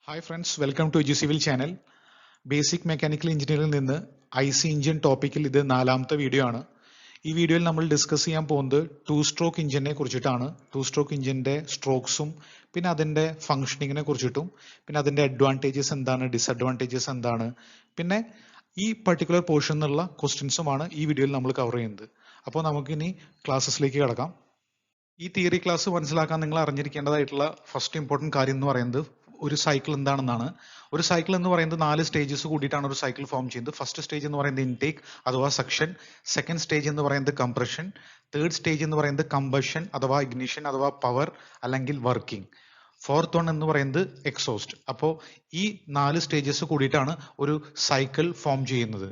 Hi friends, welcome to Educivil channel. Basic mechanical എഞ്ചിനീയറിംഗിൽ നിന്ന് IC engine ടോപ്പിക്കിൽ ഇത് 4ാമത്തെ വീഡിയോ ആണ്. ഈ വീഡിയോയിൽ നമ്മൾ ഡിസ്കസ് ചെയ്യാൻ പോകുന്നത് ടു സ്ട്രോക്ക് എഞ്ചിനെ കുറിച്ചിട്ടാണ്. ടു സ്ട്രോക്ക് എഞ്ചിന്റെ സ്ട്രോക്സും പിന്നെ അതിന്റെ ഫംഗ്ഷനിങ്ങിനെ കുറിച്ചിട്ടും പിന്നെ അതിന്റെ അഡ്വാൻറ്റേജസ് എന്താണ്, ഡിസഡ്വാൻറ്റേജസ് എന്താണ്, പിന്നെ ഈ പർട്ടിക്കുലർ പോർഷൻ എന്നുള്ള ക്വസ്റ്റ്യൻസുമാണ് ഈ വീഡിയോയിൽ നമ്മൾ കവർ ചെയ്യുന്നത്. അപ്പോൾ നമുക്കിനി ക്ലാസ്സസിലേക്ക് കിടക്കാം. ഈ തിയറി ക്ലാസ് മനസ്സിലാക്കാൻ നിങ്ങൾ അറിഞ്ഞിരിക്കേണ്ടതായിട്ടുള്ള ഫസ്റ്റ് ഇമ്പോർട്ടൻറ്റ് കാര്യം എന്ന് പറയുന്നത് ഒരു സൈക്കിൾ എന്താണെന്നാണ്. ഒരു സൈക്കിൾ എന്ന് പറയുന്നത് 4 സ്റ്റേജസ് കൂടിയിട്ടാണ് ഒരു സൈക്കിൾ ഫോം ചെയ്യുന്നത്. ഫസ്റ്റ് സ്റ്റേജ് എന്ന് പറയുന്നത് ഇൻടേക്ക് അഥവാ സക്ഷൻ, സെക്കൻഡ് സ്റ്റേജ് എന്ന് പറയുന്നത് കംപ്രഷൻ, തേർഡ് സ്റ്റേജ് എന്ന് പറയുന്നത് കമ്പഷൻ അഥവാ ഇഗ്നിഷൻ അഥവാ പവർ അല്ലെങ്കിൽ വർക്കിംഗ്, ഫോർത്ത് വൺ എന്ന് പറയുന്നത് എക്സോസ്റ്റ്. അപ്പോൾ ഈ 4 സ്റ്റേജസ് കൂടിയിട്ടാണ് ഒരു സൈക്കിൾ ഫോം ചെയ്യുന്നത്.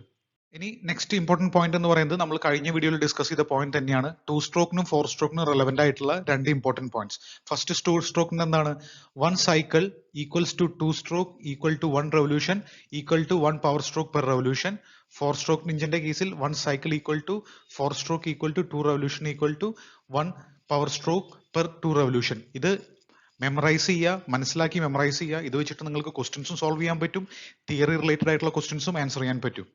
ഇനി നെക്സ്റ്റ് ഇമ്പോർട്ടന്റ് പോയിന്റ് എന്ന് പറയുന്നത് നമ്മൾ കഴിഞ്ഞ വീഡിയോയിൽ ഡിസ്കസ് ചെയ്ത പോയിന്റ് തന്നെയാണ്. ടു സ്ട്രോക്കിനും ഫോർ സ്ട്രോക്കിനും റെലവെന്റ് ആയിട്ടുള്ള 2 ഇമ്പോർട്ടന്റ് പോയിന്റ്സ്. ഫസ്റ്റ് ടു സ്ട്രോക്കിന് എന്താണ്, 1 cycle equals to 2 stroke equal to 1 revolution equal to 1 power stroke per revolution. Four stroke എഞ്ചിന്റെ കേസിൽ 1 cycle equal to 4 stroke equal to 2 revolution equal to 1 power stroke per 2 revolution. ഇത് memorize ചെയ്യുക, മനസ്സിലാക്കി memorise ചെയ്യുക. ഇത് വെച്ചിട്ട് നിങ്ങൾക്ക് ക്വസ്റ്റ്യൻസും സോൾവ് ചെയ്യാൻ പറ്റും, തിയറി റിലേറ്റഡ് ആയിട്ടുള്ള ക്വസ്റ്റ്യൻസും ആൻസർ ചെയ്യാൻ പറ്റും.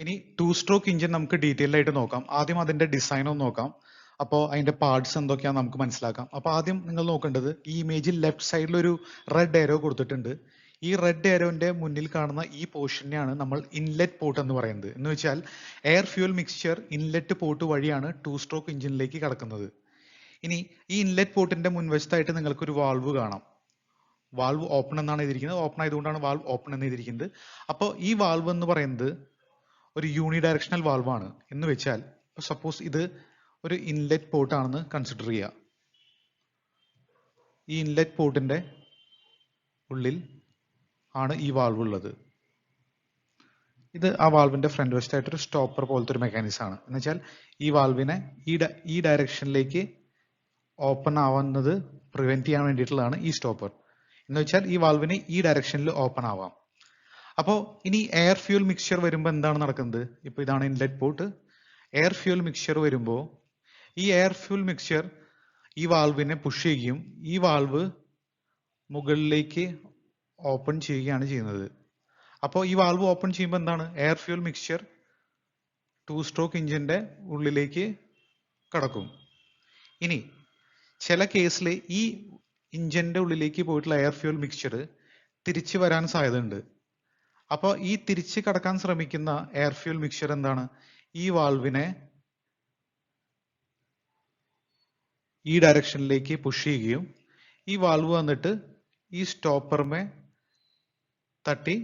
ഇനി ടു സ്ട്രോക്ക് എഞ്ചിൻ നമുക്ക് ഡീറ്റെയിൽ ആയിട്ട് നോക്കാം. ആദ്യം അതിന്റെ ഡിസൈൻ ഒന്ന് നോക്കാം. അപ്പോൾ അതിന്റെ പാർട്സ് എന്തൊക്കെയാണെന്ന് നമുക്ക് മനസ്സിലാക്കാം. അപ്പോൾ ആദ്യം നിങ്ങൾ നോക്കേണ്ടത് ഈ ഇമേജിൽ ലെഫ്റ്റ് സൈഡിൽ ഒരു റെഡ് ഏരോ കൊടുത്തിട്ടുണ്ട്. ഈ റെഡ് ഏരോന്റെ മുന്നിൽ കാണുന്ന ഈ പോർഷനെയാണ് നമ്മൾ ഇൻലെറ്റ് പോർട്ട് എന്ന് പറയുന്നത്. എന്ന് വെച്ചാൽ air fuel mixture inlet port വഴിയാണ് ടു സ്ട്രോക്ക് എഞ്ചിനിലേക്ക് കടക്കുന്നത്. ഇനി ഈ ഇൻലെറ്റ് പോർട്ടിന്റെ മുൻവശത്തായിട്ട് നിങ്ങൾക്ക് ഒരു വാൾവ് കാണാം. വാൾവ് ഓപ്പൺ എന്നാണ് എഴുതിയിരിക്കുന്നത്. ഓപ്പൺ ആയതുകൊണ്ടാണ് വാൾവ് ഓപ്പൺ എന്ന് എഴുതിയിരിക്കുന്നത്. അപ്പോൾ ഈ വാൾവ് എന്ന് പറയുന്നത് ഒരു യൂണി ഡയറക്ഷണൽ വാൾവ് ആണ്. എന്ന് വെച്ചാൽ സപ്പോസ് ഇത് ഒരു ഇൻലെറ്റ് പോർട്ട് ആണെന്ന് കൺസിഡർ ചെയ്യുക. ഈ ഇൻലെറ്റ് പോർട്ടിന്റെ ഉള്ളിൽ ആണ് ഈ വാൾവ് ഉള്ളത്. ഇത് ആ വാൾവിന്റെ ഫ്രണ്ട് വശത്തായിട്ട് ഒരു സ്റ്റോപ്പർ പോലത്തെ ഒരു മെക്കാനിസം ആണ്. എന്ന് വെച്ചാൽ ഈ വാൾവിനെ ഈ ഡയറക്ഷനിലേക്ക് ഓപ്പൺ ആവുന്നത് പ്രിവെന്റ് ചെയ്യാൻ വേണ്ടിയിട്ടുള്ളതാണ് ഈ സ്റ്റോപ്പർ. എന്ന് വെച്ചാൽ ഈ വാൾവിന് ഈ ഡയറക്ഷനിൽ ഓപ്പൺ ആവാം. അപ്പോൾ ഇനി എയർ ഫ്യൂൽ മിക്സ്ചർ വരുമ്പോൾ എന്താണ് നടക്കുന്നത്? ഇപ്പൊ ഇതാണ് inlet port. Air fuel mixture വരുമ്പോൾ ഈ എയർ ഫ്യൂൽ മിക്സ്ചർ ഈ വാൾവിനെ പുഷ് ചെയ്യുകയും ഈ വാൾവ് മുകളിലേക്ക് ഓപ്പൺ ചെയ്യുകയാണ് ചെയ്യുന്നത്. അപ്പോൾ ഈ വാൾവ് ഓപ്പൺ ചെയ്യുമ്പോൾ എന്താണ്, air fuel mixture two stroke എഞ്ചിന്റെ ഉള്ളിലേക്ക് കടക്കും. ഇനി ചില കേസിൽ ഈ എഞ്ചിന്റെ ഉള്ളിലേക്ക് പോയിട്ടുള്ള എയർ ഫ്യൂൽ മിക്സ്ചർ തിരിച്ചു വരാൻ സാധ്യതയുണ്ട്. അപ്പോൾ ഈ തിരിച്ച് കടക്കാൻ ശ്രമിക്കുന്ന എയർ ഫ്യൂൽ മിക്സ്ചർ എന്താണ്, ഈ വാൾവിനെ ഈ ഡയറക്ഷനിലേക്ക് പുഷ് ചെയ്യുകയും ഈ വാൾവ് വന്നിട്ട് ഈ സ്റ്റോപ്പറിനെ തട്ടി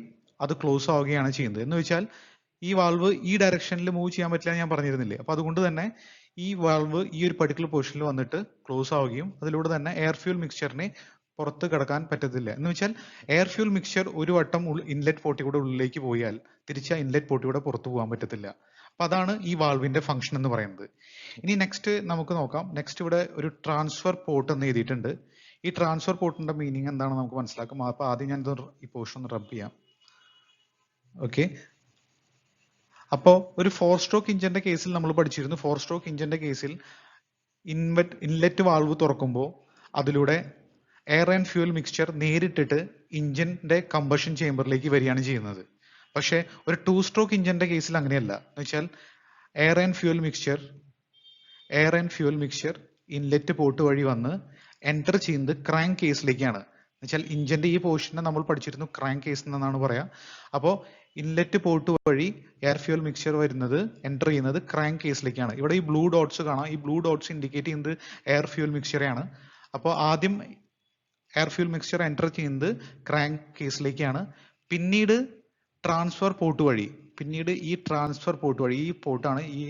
അത് ക്ലോസ് ആവുകയാണ് ചെയ്യുന്നത്. എന്ന് വെച്ചാൽ ഈ വാൾവ് ഈ ഡയറക്ഷനിൽ മൂവ് ചെയ്യാൻ പറ്റില്ല ഞാൻ പറഞ്ഞിരുന്നില്ലേ. അപ്പൊ അതുകൊണ്ട് തന്നെ ഈ വാൾവ് ഈ ഒരു പർട്ടിക്കുലർ പൊസിഷനിൽ വന്നിട്ട് ക്ലോസ് ആവുകയും അതിലൂടെ തന്നെ എയർ ഫ്യൂൽ മിക്സ്ചറിനെ പുറത്ത് കടക്കാൻ പറ്റത്തില്ല. എന്ന് വെച്ചാൽ എയർ ഫ്യൂൽ മിക്സ്ചർ ഒരു വട്ടം ഇൻലെറ്റ് പോർട്ടിൽ കൂടെ ഉള്ളിലേക്ക് പോയാൽ തിരിച്ച് ഇൻലെറ്റ് പോർട്ടിൽ കൂടെ പുറത്തു പോകാൻ പറ്റത്തില്ല. അപ്പൊ അതാണ് ഈ വാൾവിന്റെ ഫംഗ്ഷൻ എന്ന് പറയുന്നത്. ഇനി നെക്സ്റ്റ് നമുക്ക് നോക്കാം. നെക്സ്റ്റ് ഇവിടെ ഒരു ട്രാൻസ്ഫർ പോർട്ട് എന്ന് എഴുതിയിട്ടുണ്ട്. ഈ ട്രാൻസ്ഫർ പോർട്ടിന്റെ മീനിങ് എന്താണെന്ന് നമുക്ക് മനസ്സിലാക്കാം. അപ്പൊ ആദ്യം ഞാൻ ഈ പോർഷൻ ഒന്ന് റബ് ചെയ്യാം. ഓക്കെ, അപ്പോൾ ഒരു 4 സ്ട്രോക്ക് എഞ്ചിന്റെ കേസിൽ നമ്മൾ പഠിച്ചിരുന്നു. 4 സ്ട്രോക്ക് എഞ്ചിന്റെ കേസിൽ ഇൻലെറ്റ് വാൾവ് തുറക്കുമ്പോൾ അതിലൂടെ എയർ ആൻഡ് ഫ്യൂൽ മിക്സ്ചർ നേരിട്ടിട്ട് എഞ്ചിന്റെ കമ്പഷൻ ചേംബറിലേക്ക് വരികയാണ് ചെയ്യുന്നത്. പക്ഷേ ഒരു 2 സ്ട്രോക്ക് എഞ്ചിന്റെ കേസിൽ അങ്ങനെയല്ല. എന്ന് വെച്ചാൽ air and fuel mixture inlet port വഴി വന്ന് എൻ്റർ ചെയ്യുന്നത് ക്രാങ്ക് കേസിലേക്കാണ്. എന്ന് വെച്ചാൽ എഞ്ചിന്റെ ഈ പോർഷനെ നമ്മൾ പഠിച്ചിരുന്നു ക്രാങ്ക് കേസ് എന്നാണ് പറയാ. അപ്പോൾ ഇൻലെറ്റ് പോർട്ട് വഴി എയർ ഫ്യൂൽ മിക്സ്ചർ വരുന്നത് എൻ്റർ ചെയ്യുന്നത് ക്രാങ്ക് കേസിലേക്കാണ്. ഇവിടെ ഈ ബ്ലൂ ഡോട്ട്സ് കാണാം. ഈ ബ്ലൂ ഡോട്ട്സ് ഇൻഡിക്കേറ്റ് ചെയ്യുന്നത് എയർ ഫ്യൂൽ മിക്സ്ചറെയാണ്. അപ്പോൾ ആദ്യം എയർ ഫ്യൂൽ മിക്സ്ചർ എൻ്റർ ചെയ്യുന്നത് ക്രാങ്ക് കേസിലേക്കാണ്. പിന്നീട് ട്രാൻസ്ഫർ പോർട്ട് വഴി, ഈ പോർട്ടാണ് ഈ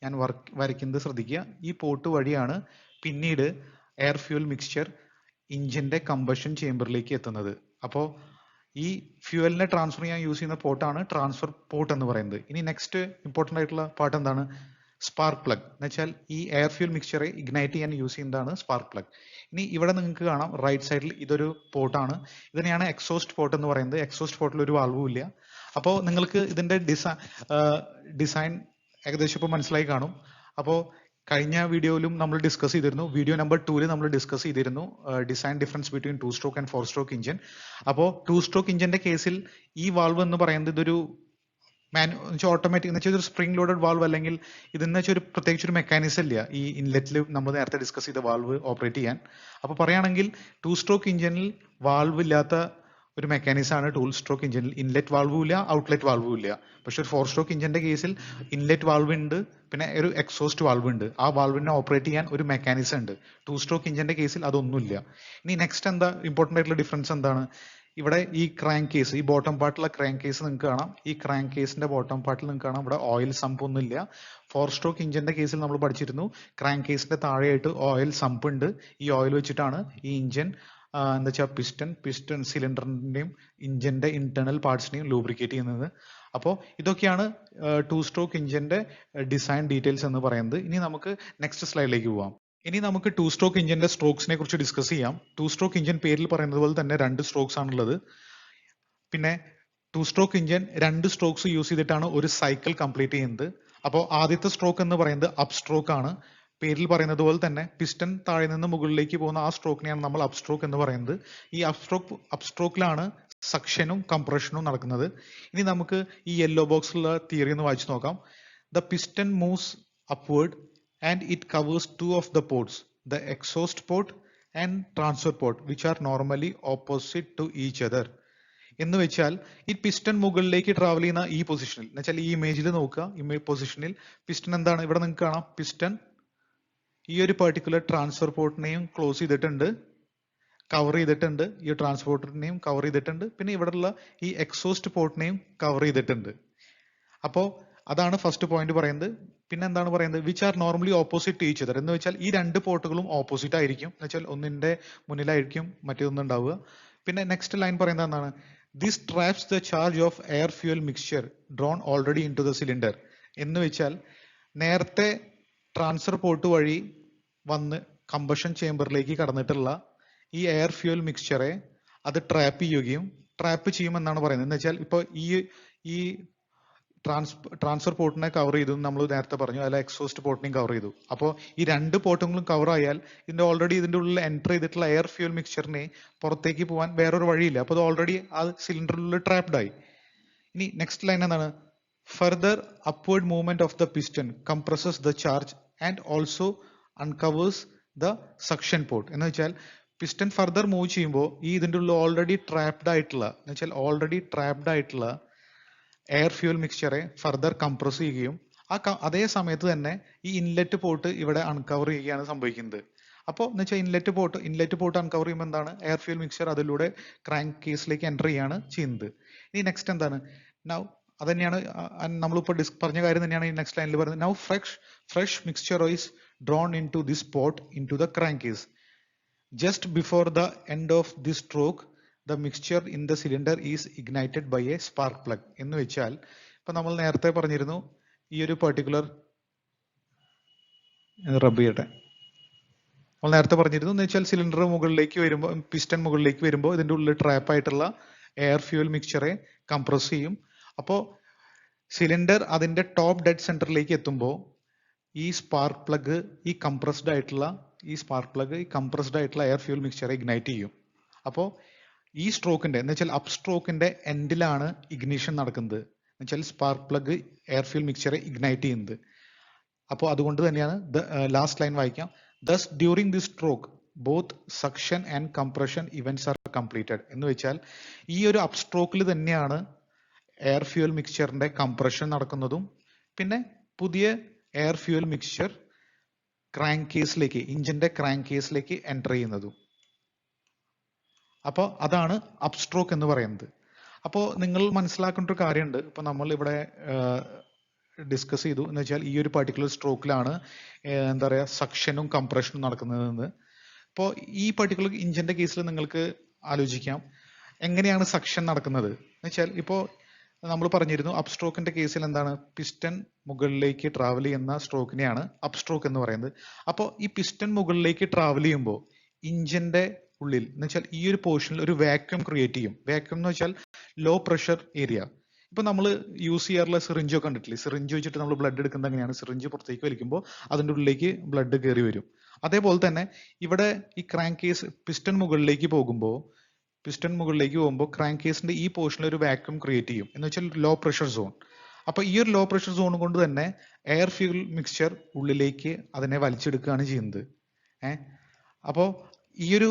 ഞാൻ വരയ്ക്കുന്നത് ശ്രദ്ധിക്കുക. ഈ പോർട്ട് വഴിയാണ് പിന്നീട് എയർ ഫ്യൂൽ മിക്സ്ചർ എഞ്ചിന്റെ കമ്പഷൻ ചേംബറിലേക്ക് എത്തുന്നത്. അപ്പോൾ ഈ ഫ്യൂവലിനെ ട്രാൻസ്ഫർ ചെയ്യാൻ യൂസ് ചെയ്യുന്ന പോർട്ടാണ് ട്രാൻസ്ഫർ പോർട്ട് എന്ന് പറയുന്നത്. ഇനി നെക്സ്റ്റ് ഇമ്പോർട്ടൻ്റ് ആയിട്ടുള്ള പാർട്ട് എന്താണ്, സ്പാർക്ക് പ്ലഗ്. എന്ന് വെച്ചാൽ ഈ എയർ ഫ്യൂൽ മിക്സ്ചറെ ഇഗ്നൈറ്റ് ചെയ്യാൻ യൂസ് ചെയ്യുന്നതാണ് സ്പാർക്ക് പ്ലഗ്. ഇനി ഇവിടെ നിങ്ങൾക്ക് കാണാം റൈറ്റ് സൈഡിൽ ഇതൊരു പോർട്ടാണ്. ഇതിനെയാണ് എക്സോസ്റ്റ് പോർട്ട് എന്ന് പറയുന്നത്. എക്സോസ്റ്റ് പോർട്ടിൽ ഒരു വാൾവും ഇല്ല. അപ്പോൾ നിങ്ങൾക്ക് ഇതിന്റെ ഡിസൈൻ ഏകദേശം ഇപ്പോൾ മനസ്സിലായി കാണും. അപ്പോൾ കഴിഞ്ഞ വീഡിയോയിലും നമ്മൾ ഡിസ്കസ് ചെയ്തിരുന്നു. വീഡിയോ നമ്പർ 2 നമ്മൾ ഡിസ്കസ് ചെയ്തിരുന്നു design difference between 2 stroke and 4 stroke engine. അപ്പോൾ 2 സ്ട്രോക്ക് എഞ്ചിന്റെ കേസിൽ ഈ വാൾവ് എന്ന് പറയുന്നത് ഇതൊരു ഓട്ടോമാറ്റിക് എന്ന് വെച്ചാൽ ഒരു സ്പ്രിംഗ് ലോഡഡ് വാൾവ്, അല്ലെങ്കിൽ ഇതെന്ന് വെച്ചാൽ ഒരു പ്രത്യേകിച്ച് ഒരു മെക്കാനിസം ഇല്ല ഈ ഇൻലെറ്റിൽ നമ്മൾ നേരത്തെ ഡിസ്കസ് ചെയ്ത വാൾവ് ഓപ്പറേറ്റ് ചെയ്യാൻ. അപ്പോൾ പറയുകയാണെങ്കിൽ 2 സ്ട്രോക്ക് എഞ്ചിനിൽ വാൾവ് ഇല്ലാത്ത ഒരു മെക്കാനിസം ആണ് 2 സ്ട്രോക്ക് എഞ്ചിനിൽ. ഇൻലെറ്റ് വാൾവും ഇല്ല, ഔട്ട്ലെറ്റ് വാൾവും ഇല്ല. പക്ഷെ ഒരു 4 സ്ട്രോക്ക് എഞ്ചിന്റെ കേസിൽ ഇൻലെറ്റ് വാൾവ് ഉണ്ട്, പിന്നെ ഒരു എക്സോസ്റ്റ് വാൾവ് ഉണ്ട്. ആ വാൾവിനെ ഓപ്പറേറ്റ് ചെയ്യാൻ ഒരു മെക്കാനിസം ഉണ്ട്. 2 സ്ട്രോക്ക് എഞ്ചിന്റെ കേസിൽ അതൊന്നുമില്ല. ഇനി നെക്സ്റ്റ് എന്താ ഇമ്പോർട്ടന്റ് ആയിട്ടുള്ള ഡിഫറൻസ് എന്താണ്? ഇവിടെ ഈ ക്രാങ്ക് കേസ്, ഈ ബോട്ടം പാർട്ടിലുള്ള ക്രാങ്ക് കേസ് നിങ്ങൾക്ക് കാണാം. ഈ ക്രാങ്ക് കേസിന്റെ ബോട്ടം പാർട്ടിൽ നിങ്ങൾക്ക് കാണാം ഇവിടെ ഓയിൽ സമ്പ് ഒന്നുമില്ല. 4 സ്ട്രോക്ക് എഞ്ചിന്റെ കേസിൽ നമ്മൾ പഠിച്ചിരുന്നു ക്രാങ്ക് കേസിന്റെ താഴെയായിട്ട് ഓയിൽ സമ്പ് ഉണ്ട്. ഈ ഓയിൽ വെച്ചിട്ടാണ് ഈ എഞ്ചിൻ എന്താ വെച്ചാൽ പിസ്റ്റൺ സിലിണ്ടറിന്റെയും എഞ്ചിന്റെ ഇന്റേണൽ പാർട്സിനെയും ലൂബ്രിക്കേറ്റ് ചെയ്യുന്നത്. അപ്പോൾ ഇതൊക്കെയാണ് 2 സ്ട്രോക്ക് എഞ്ചിന്റെ ഡിസൈൻ ഡീറ്റെയിൽസ് എന്ന് പറയുന്നത്. ഇനി നമുക്ക് നെക്സ്റ്റ് സ്ലൈഡിലേക്ക് പോവാം. ഇനി നമുക്ക് 2 സ്ട്രോക്ക് എഞ്ചിന്റെ സ്ട്രോക്സിനെ കുറിച്ച് ഡിസ്കസ് ചെയ്യാം. 2 സ്ട്രോക്ക് എഞ്ചിൻ പേരിൽ പറയുന്നത് പോലെ തന്നെ 2 സ്ട്രോക്സ് ആണുള്ളത്. പിന്നെ 2 സ്ട്രോക്ക് എഞ്ചിൻ 2 സ്ട്രോക്സ് യൂസ് ചെയ്തിട്ടാണ് ഒരു സൈക്കിൾ കംപ്ലീറ്റ് ചെയ്യുന്നത്. അപ്പോൾ ആദ്യത്തെ സ്ട്രോക്ക് എന്ന് പറയുന്നത് അപ്പ് സ്ട്രോക്ക് ആണ്. പേരിൽ പറയുന്നത് പോലെ തന്നെ പിസ്റ്റൺ താഴെ നിന്ന് മുകളിലേക്ക് പോകുന്ന ആ സ്ട്രോക്കിനെയാണ് നമ്മൾ അപ്പ് സ്ട്രോക്ക് എന്ന് പറയുന്നത്. ഈ അപ്പ് സ്ട്രോക്കിലാണ് സക്ഷനും കംപ്രഷനും നടക്കുന്നത്. ഇനി നമുക്ക് ഈ യെല്ലോ ബോക്സിലുള്ള തിയറി ഒന്ന് വായിച്ചു നോക്കാം. The piston moves upward and it covers 2 of the ports, the exhaust port and transfer port, which are normally opposite to each other. എന്ന് വെച്ചാൽ ഈ പിസ്റ്റൺ മുകളിലേക്ക് ട്രാവൽ ചെയ്യുന്ന ഈ പൊസിഷനിൽ എന്ന് വെച്ചാൽ ഈ ഇമേജിൽ നോക്കുക, ഇമേജ് പൊസിഷനിൽ പിസ്റ്റൺ എന്താണ് ഇവിടെ നിങ്ങൾക്ക് കാണാം. പിസ്റ്റൺ ഈ ഒരു പെർട്ടിക്കുലർ ട്രാൻസ്ഫർ പോർട്ടിനെയും ക്ലോസ് ചെയ്തിട്ടുണ്ട്, കവർ ചെയ്തിട്ടുണ്ട്. ഈ ട്രാൻസ്പോർട്ടിനെയും കവർ ചെയ്തിട്ടുണ്ട്. പിന്നെ ഇവിടെയുള്ള ഈ എക്സോസ്റ്റ് പോർട്ടിനെയും കവർ ചെയ്തിട്ടുണ്ട്. അപ്പോൾ അതാണ് ഫസ്റ്റ് പോയിന്റ് പറയുന്നത്. പിന്നെ എന്താണ് പറയുന്നത്? Which are normally opposite each other എന്ന് വെച്ചാൽ ഈ 2 പോർട്ടുകളും ഓപ്പോസിറ്റ് ആയിരിക്കും. എന്ന് വെച്ചാൽ ഒന്നിന്റെ മുന്നിലായിരിക്കും മറ്റേതൊന്നും ഉണ്ടാവുക. പിന്നെ നെക്സ്റ്റ് ലൈൻ പറയുന്നത് എന്താണ്? This traps the charge of air fuel mixture drawn already into the cylinder എന്ന് വെച്ചാൽ നേരത്തെ ട്രാൻസ്ഫർ പോർട്ട് വഴി വന്ന് കമ്പഷൻ ചേംബറിലേക്ക് കടന്നിട്ടുള്ള ഈ എയർ ഫ്യൂൽ മിക്സ്ചറെ അത് ട്രാപ്പ് ചെയ്യുമെന്നാണ് പറയുന്നത്. എന്ന് വെച്ചാൽ ഇപ്പോൾ ഈ ട്രാൻസ്ഫർ പോർട്ടിനെ കവർ ചെയ്തു നമ്മൾ നേരത്തെ പറഞ്ഞു, അല്ല എക്സോസ്റ്റ് പോർട്ടിനെയും കവർ ചെയ്തു. അപ്പോൾ ഈ 2 പോർട്ടുകളും കവർ ആയാൽ ഇതിന്റെ ഉള്ളിൽ എൻ്റർ ചെയ്തിട്ടുള്ള എയർ ഫ്യൂൽ മിക്സ്ചറിനെ പുറത്തേക്ക് പോകാൻ വേറൊരു വഴിയില്ല. അപ്പോൾ അത് ഓൾറെഡി ആ സിലിണ്ടറിനുള്ളിൽ ട്രാപ്ഡ് ആയി. ഇനി നെക്സ്റ്റ് ലൈൻ എന്താണ്? Further upward movement of the piston compresses the charge and also uncovers the suction port എന്ന് വെച്ചാൽ പിസ്റ്റൺ ഫർദർ മൂവ് ചെയ്യുമ്പോൾ ഈ ഇതിന്റെ ഉള്ളിൽ ഓൾറെഡി ട്രാപ്ഡ് ആയിട്ടുള്ള എയർ ഫ്യൂൽ മിക്സ്ചറെ ഫർദർ കംപ്രസ് ചെയ്യുകയും അതേ സമയത്ത് തന്നെ ഈ ഇൻലെറ്റ് പോർട്ട് ഇവിടെ അൺകവർ ചെയ്യുകയാണ് സംഭവിക്കുന്നത്. അപ്പോൾ എന്ന് വെച്ചാൽ ഇൻലെറ്റ് പോർട്ട് അൺകവർ ചെയ്യുമ്പോൾ എന്താണ്? എയർ ഫ്യൂൽ മിക്സ്ചർ അതിലൂടെ ക്രാങ്ക് കേസിലേക്ക് എൻ്റർ ചെയ്യാണ് ചെയ്യുന്നത്. ഇനി നെക്സ്റ്റ് എന്താണ്? നൗ അതന്നെയാണ് നമ്മളിപ്പോൾ പറഞ്ഞ കാര്യം തന്നെയാണ് ഈ നെക്സ്റ്റ് ലൈനിൽ പറയുന്നത്. Now fresh mixture is drawn into this port into the crankcase just before the end of this stroke the mixture in the cylinder is ignited by a spark plug എന്ന് വെച്ചാൽ ഇപ്പൊ നമ്മൾ നേരത്തെ പറഞ്ഞിരുന്നു ഈ ഒരു particular നമ്മൾ നേരത്തെ പറഞ്ഞിരുന്നു എന്ന് വെച്ചാൽ സിലിണ്ടർ മുകളിലേക്ക് വരുമ്പോൾ പിസ്റ്റൺ മുകളിലേക്ക് വരുമ്പോൾ ഇതിന്റെ ഉള്ളിൽ ട്രാപ്പ് ആയിട്ടുള്ള എയർ ഫ്യൂൽ മിക്സ്ചറെ കംപ്രസ് ചെയ്യും. അപ്പോൾ സിലിണ്ടർ അതിന്റെ ടോപ്പ് ഡെഡ് സെന്ററിലേക്ക് എത്തുമ്പോൾ ഈ സ്പാർക്ക് പ്ലഗ് ഈ കംപ്രസ്ഡ് ആയിട്ടുള്ള എയർ ഫ്യൂൽ മിക്സ്ചറെ ഇഗ്നൈറ്റ് ചെയ്യും. അപ്പോൾ ഈ സ്ട്രോക്കിന്റെ എന്ന് വെച്ചാൽ അപ്പ് സ്ട്രോക്കിന്റെ എൻഡിലാണ് ഇഗ്നിഷൻ നടക്കുന്നത്. എന്ന് വെച്ചാൽ സ്പാർക്ക് പ്ലഗ് എയർ ഫ്യൂൽ മിക്സ്ചറെ ഇഗ്നൈറ്റ് ചെയ്യുന്നത്. അപ്പോൾ അതുകൊണ്ട് തന്നെയാണ് ലാസ്റ്റ് ലൈൻ വായിക്കാം. Thus during this stroke both suction and compression events are completed എന്ന് വെച്ചാൽ ഈ ഒരു അപ്പ് സ്ട്രോക്കിൽ തന്നെയാണ് എയർ ഫ്യൂൽ മിക്സ്ചറിന്റെ കംപ്രഷൻ നടക്കുന്നതും പിന്നെ പുതിയ എയർ ഫ്യൂൽ മിക്സ്ചർ ഇഞ്ചിന്റെ ക്രാങ്ക് കേസിലേക്ക് എൻ്റർ ചെയ്യുന്നതും. അപ്പോൾ അതാണ് അപ്പ് സ്ട്രോക്ക് എന്ന് പറയുന്നത്. അപ്പോൾ നിങ്ങൾ മനസ്സിലാക്കേണ്ട ഒരു കാര്യമുണ്ട്. ഇപ്പൊ നമ്മൾ ഇവിടെ ഡിസ്കസ് ചെയ്തു എന്ന് വെച്ചാൽ ഈ ഒരു പർട്ടിക്കുലർ സ്ട്രോക്കിലാണ് എന്താ പറയാ സക്ഷനും കംപ്രഷനും നടക്കുന്നതെന്ന്. ഇപ്പോൾ ഈ പർട്ടിക്കുലർ ഇഞ്ചിന്റെ കേസിൽ നിങ്ങൾക്ക് ആലോചിക്കാം എങ്ങനെയാണ് സക്ഷൻ നടക്കുന്നത് എന്ന് വെച്ചാൽ ഇപ്പോൾ നമ്മൾ പറഞ്ഞിരുന്നു അപ്പ് സ്ട്രോക്കിന്റെ കേസിൽ എന്താണ്? പിസ്റ്റൺ മുകളിലേക്ക് ട്രാവൽ ചെയ്യുന്ന സ്ട്രോക്കിനെയാണ് അപ്പ് സ്ട്രോക്ക് എന്ന് പറയുന്നത്. അപ്പോൾ ഈ പിസ്റ്റൺ മുകളിലേക്ക് ട്രാവൽ ചെയ്യുമ്പോൾ ഇഞ്ചിന്റെ ഉള്ളിൽ എന്ന് വെച്ചാൽ ഈ ഒരു പോർഷനിൽ ഒരു വാക്യൂം ക്രിയേറ്റ് ചെയ്യും. വാക്യൂം എന്ന് വെച്ചാൽ ലോ പ്രഷർ ഏരിയ. ഇപ്പൊ നമ്മൾ യൂസ് ചെയ്യാറുള്ള സിറിഞ്ച് ഒക്കെ കണ്ടിട്ടില്ലേ? സിറിഞ്ച് വെച്ചിട്ട് നമ്മൾ ബ്ലഡ് എടുക്കുന്നത് എങ്ങനെയാണ്? സിറിഞ്ച് പുറത്തേക്ക് വലിക്കുമ്പോൾ അതിൻ്റെ ഉള്ളിലേക്ക് ബ്ലഡ് കയറി വരും. അതേപോലെ തന്നെ ഇവിടെ ഈ ക്രാങ്ക് കേസ് പിസ്റ്റൺ മുകളിലേക്ക് പോകുമ്പോൾ ക്രാങ്ക് കേസിന്റെ ഈ പോർഷനിൽ ഒരു വാക്യൂം ക്രിയേറ്റ് ചെയ്യും, എന്ന് വെച്ചാൽ ലോ പ്രഷർ സോൺ. അപ്പൊ ഈ ഒരു ലോ പ്രഷർ സോൺ കൊണ്ട് തന്നെ എയർ ഫ്യൂൽ മിക്സ്ചർ ഉള്ളിലേക്ക് അതിനെ വലിച്ചെടുക്കുകയാണ് ചെയ്യുന്നത്. അപ്പോൾ ഈ ഒരു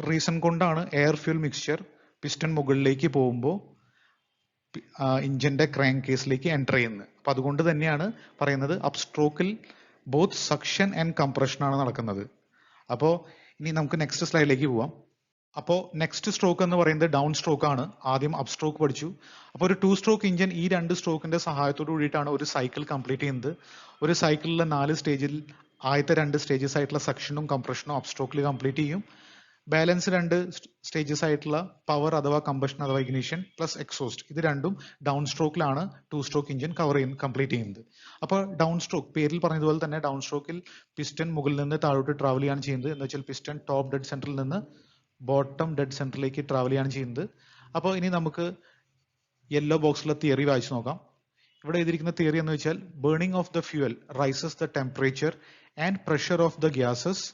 റീസൺ കൊണ്ടാണ് എയർ ഫ്യൂൽ മിക്സ്ചർ പിസ്റ്റൺ മുകളിലേക്ക് പോകുമ്പോൾ ഇഞ്ചിന്റെ ക്രാങ്ക് കേസിലേക്ക് എൻ്റർ ചെയ്യുന്നത്. അപ്പൊ അതുകൊണ്ട് തന്നെയാണ് പറയുന്നത് അപ്സ്ട്രോക്കിൽ ബോത്ത് സക്ഷൻ ആൻഡ് കംപ്രഷൻ ആണ് നടക്കുന്നത്. അപ്പോൾ ഇനി നമുക്ക് നെക്സ്റ്റ് സ്ലൈഡിലേക്ക് പോവാം. അപ്പോൾ നെക്സ്റ്റ് സ്ട്രോക്ക് എന്ന് പറയുന്നത് ഡൗൺ സ്ട്രോക്ക് ആണ്. ആദ്യം അപ് സ്ട്രോക്ക് പഠിച്ചു. അപ്പോൾ ഒരു 2 സ്ട്രോക്ക് ഇഞ്ചിൻ ഈ 2 സ്ട്രോക്കിന്റെ സഹായത്തോട് കൂടിയിട്ടാണ് ഒരു സൈക്കിൾ കംപ്ലീറ്റ് ചെയ്യുന്നത്. ഒരു സൈക്കിളിലെ 4 സ്റ്റേജിൽ ആദ്യത്തെ 2 സ്റ്റേജസ് ആയിട്ടുള്ള സക്ഷനും കംപ്രഷനും അപ് സ്ട്രോക്കിൽ കംപ്ലീറ്റ് ചെയ്യും. ബാലൻസ് 2 സ്റ്റേജസ് ആയിട്ടുള്ള പവർ അഥവാ കമ്പഷൻ അഥവാ ഇഗ്നിഷൻ പ്ലസ് എക്സോസ്റ്റ്, ഇത് രണ്ടും ഡൗൺ സ്ട്രോക്കിലാണ് 2 സ്ട്രോക്ക് ഇഞ്ചിൻ കംപ്ലീറ്റ് ചെയ്യുന്നത്. അപ്പോൾ ഡൗൺ സ്ട്രോക്ക് പേരിൽ പറഞ്ഞതുപോലെ തന്നെ ഡൗൺ സ്ട്രോക്കിൽ പിസ്റ്റൺ മുകളിൽ നിന്ന് താഴോട്ട് ട്രാവൽ ചെയ്യാണ് ചെയ്യുന്നത്. എന്ന് വെച്ചാൽ പിസ്റ്റൺ ടോപ്പ് ഡെഡ് സെന്ററിൽ നിന്ന് ബോട്ടം ഡെഡ് സെന്ററിലേക്ക് ട്രാവൽ ചെയ്യാണ് ചെയ്യുന്നത്. അപ്പോൾ ഇനി നമുക്ക് യെല്ലോ ബോക്സിലെ തിയറി വായിച്ചു നോക്കാം. ഇവിടെ എഴുതിയിരിക്കുന്ന തിയറി എന്ന് വെച്ചാൽ burning of the fuel rises the temperature and pressure of the gases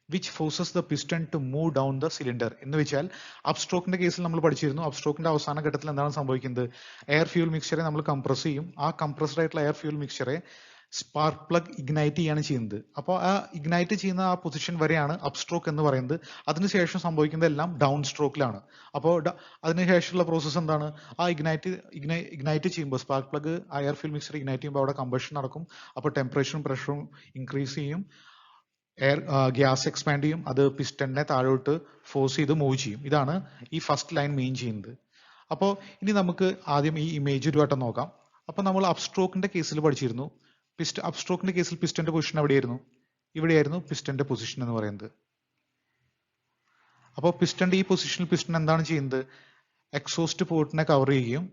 which forces the piston to move down the cylinder. എന്ന് വെച്ചാൽ അപ്സ്ട്രോക്കിന്റെ കേസിൽ നമ്മൾ പഠിച്ചിരുന്നു. അപ്സ്ട്രോക്കിന്റെ അവസാന ഘട്ടത്തിൽ എന്താണ് സംഭവിക്കുന്നത്? എയർ ഫ്യൂൽ മിക്സ്ചറെ നമ്മൾ കംപ്രസ് ചെയ്യും. ആ കംപ്രസ്ഡ് ആയിട്ടുള്ള എയർ ഫ്യൂൽ മിക്സ്ചറെ സ്പാർക്ക് പ്ലഗ് ഇഗ്നൈറ്റ് ചെയ്യാണ് ചെയ്യുന്നത്. അപ്പോൾ ആ ഇഗ്നൈറ്റ് ചെയ്യുന്ന ആ പൊസിഷൻ വരെയാണ് അപ്സ്ട്രോക്ക് എന്ന് പറയുന്നത്. അതിനുശേഷം സംഭവിക്കുന്നതെല്ലാം ഡൗൺ സ്ട്രോക്കിലാണ്. അപ്പോൾ അതിനുശേഷമുള്ള പ്രോസസ്സ് എന്താണ്? ആ ഇഗ്നൈറ്റ് ചെയ്യുമ്പോൾ സ്പാർക്ക് പ്ലഗ് ആ എയർ ഫ്യൂൽ മിക്സ്ചർ ഇഗ്നൈറ്റ് ചെയ്യുമ്പോൾ അവിടെ കമ്പഷൻ നടക്കും. അപ്പോൾ ടെമ്പറേച്ചറും പ്രഷറും ഇൻക്രീസ് ചെയ്യും, ഗ്യാസ് എക്സ്പാൻഡ് ചെയ്യും, അത് പിസ്റ്റണിനെ താഴോട്ട് ഫോഴ്സ് ചെയ്ത് മൂവ് ചെയ്യും. ഇതാണ് ഈ ഫസ്റ്റ് ലൈൻ മെയിൻ ചെയ്യുന്നത്. അപ്പോൾ ഇനി നമുക്ക് ആദ്യം ഈ ഇമേജ് ഒരു വട്ടം നോക്കാം. അപ്പോൾ നമ്മൾ അപ്സ്ട്രോക്കിന്റെ കേസിൽ പഠിച്ചിരുന്നു. അപ്സ്ട്രോക്കിന്റെ കേസിൽ പിസ്റ്റന്റെ പൊസിഷൻ എവിടെയായിരുന്നു? ഇവിടെയായിരുന്നു പിസ്റ്റന്റെ പൊസിഷൻ എന്ന് പറയുന്നത്. അപ്പോൾ പിസ്റ്റന്റെ ഈ പൊസിഷനിൽ പിസ്റ്റൺ എന്താണ് ചെയ്യുന്നത്? എക്സോസ്റ്റ് പോർട്ടിനെ കവർ ചെയ്യുകയും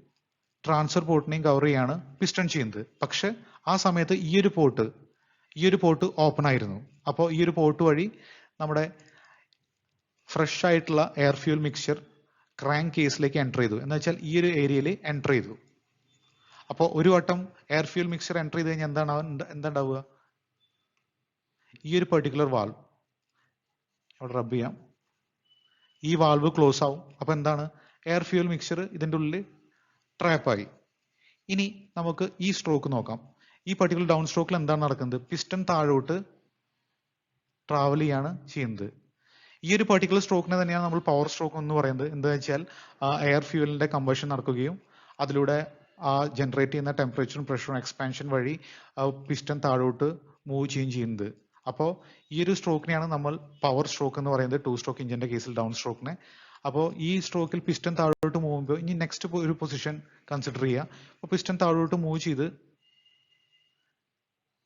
ട്രാൻസ്ഫർ പോർട്ടിനെയും കവർ ചെയ്യാണ് പിസ്റ്റൺ ചെയ്യുന്നത്. പക്ഷെ ആ സമയത്ത് ഈ ഒരു പോർട്ട് ഓപ്പൺ ആയിരുന്നു. അപ്പോൾ ഈ ഒരു പോർട്ട് വഴി നമ്മുടെ ഫ്രഷ് ആയിട്ടുള്ള എയർ ഫ്യൂൽ മിക്സ്ചർ ക്രാങ്ക് കേസിലേക്ക് എൻ്റർ ചെയ്തു. എന്ന് വെച്ചാൽ ഈ ഒരു ഏരിയയിൽ എൻ്റർ ചെയ്തു. അപ്പോൾ ഒരു വട്ടം എയർ ഫ്യൂൽ മിക്സ്ചർ എൻ്റർ ചെയ്ത് കഴിഞ്ഞാൽ എന്താ ഉണ്ടാവുക? ഈ ഒരു പെർട്ടിക്കുലർ വാൾവ് അവിടെ റബ്ബ് ചെയ്യാം, ഈ വാൾവ് ക്ലോസ് ആവും. അപ്പോൾ എന്താണ്? എയർ ഫ്യൂൽ മിക്സ്ചർ ഇതിൻ്റെ ഉള്ളിൽ ട്രാപ്പായി. ഇനി നമുക്ക് ഈ സ്ട്രോക്ക് നോക്കാം. ഈ പർട്ടിക്കുലർ ഡൗൺ സ്ട്രോക്കിൽ എന്താണ് നടക്കുന്നത്? പിസ്റ്റൺ താഴോട്ട് ട്രാവൽ ചെയ്യാണ് ചെയ്യുന്നത്. ഈ ഒരു പർട്ടിക്കുലർ സ്ട്രോക്കിനെ തന്നെയാണ് നമ്മൾ പവർ സ്ട്രോക്ക് എന്ന് പറയുന്നത്. എന്താ വെച്ചാൽ എയർ ഫ്യൂവലിന്റെ കമ്പഷൻ നടക്കുകയും അതിലൂടെ ആ ജനറേറ്റ് ചെയ്യുന്ന ടെമ്പറേച്ചറും പ്രഷറും എക്സ്പാൻഷൻ വഴി പിസ്റ്റൺ താഴോട്ട് മൂവ് ചെയ്യുന്നത്. അപ്പോൾ ഈ ഒരു സ്ട്രോക്കിനെയാണ് നമ്മൾ പവർ സ്ട്രോക്ക് എന്ന് പറയുന്നത്, 2 സ്ട്രോക്ക് ഇഞ്ചിന്റെ കേസിൽ ഡൗൺ സ്ട്രോക്കിനെ. അപ്പോൾ ഈ സ്ട്രോക്കിൽ പിസ്റ്റൺ താഴോട്ട് മൂവ് ചെയ്യുമ്പോൾ ഇനി നെക്സ്റ്റ് ഒരു പൊസിഷൻ കൺസിഡർ ചെയ്യുക. അപ്പോൾ പിസ്റ്റൺ താഴോട്ട് മൂവ് ചെയ്ത്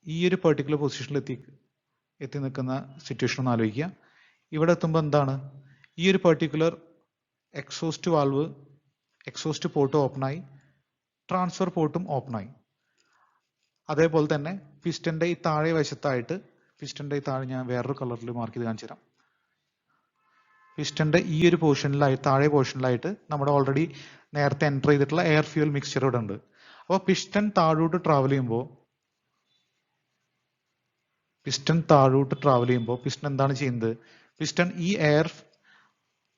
ഈ ഒരു പെർട്ടിക്കുലർ പൊസിഷനിൽ എത്തി നിൽക്കുന്ന സിറ്റുവേഷൻ ഒന്ന് ആലോചിക്കുക. ഇവിടെ എത്തുമ്പോൾ എന്താണ്? ഈ ഒരു പെർട്ടിക്കുലർ എക്സോസ്റ്റ് പോർട്ട് ഓപ്പണായി, ട്രാൻസ്ഫർ പോർട്ടും ഓപ്പണായി. അതേപോലെ തന്നെ പിസ്റ്റന്റെ ഈ താഴെ വശത്തായിട്ട് ഞാൻ വേറൊരു കളറിൽ മാർക്ക് ചെയ്ത് കാണിച്ചു തരാം. പിസ്റ്റന്റെ ഈ ഒരു താഴെ പോർഷനിലായിട്ട് നമ്മുടെ ഓൾറെഡി നേരത്തെ എൻ്റർ ചെയ്തിട്ടുള്ള എയർ ഫ്യൂൽ മിക്സ്ചർ ഇവിടെ ഉണ്ട്. അപ്പോൾ പിസ്റ്റൺ താഴോട്ട് ട്രാവൽ ചെയ്യുമ്പോൾ പിസ്റ്റൺ എന്താണ് ചെയ്യുന്നത്? പിസ്റ്റൺ ഈ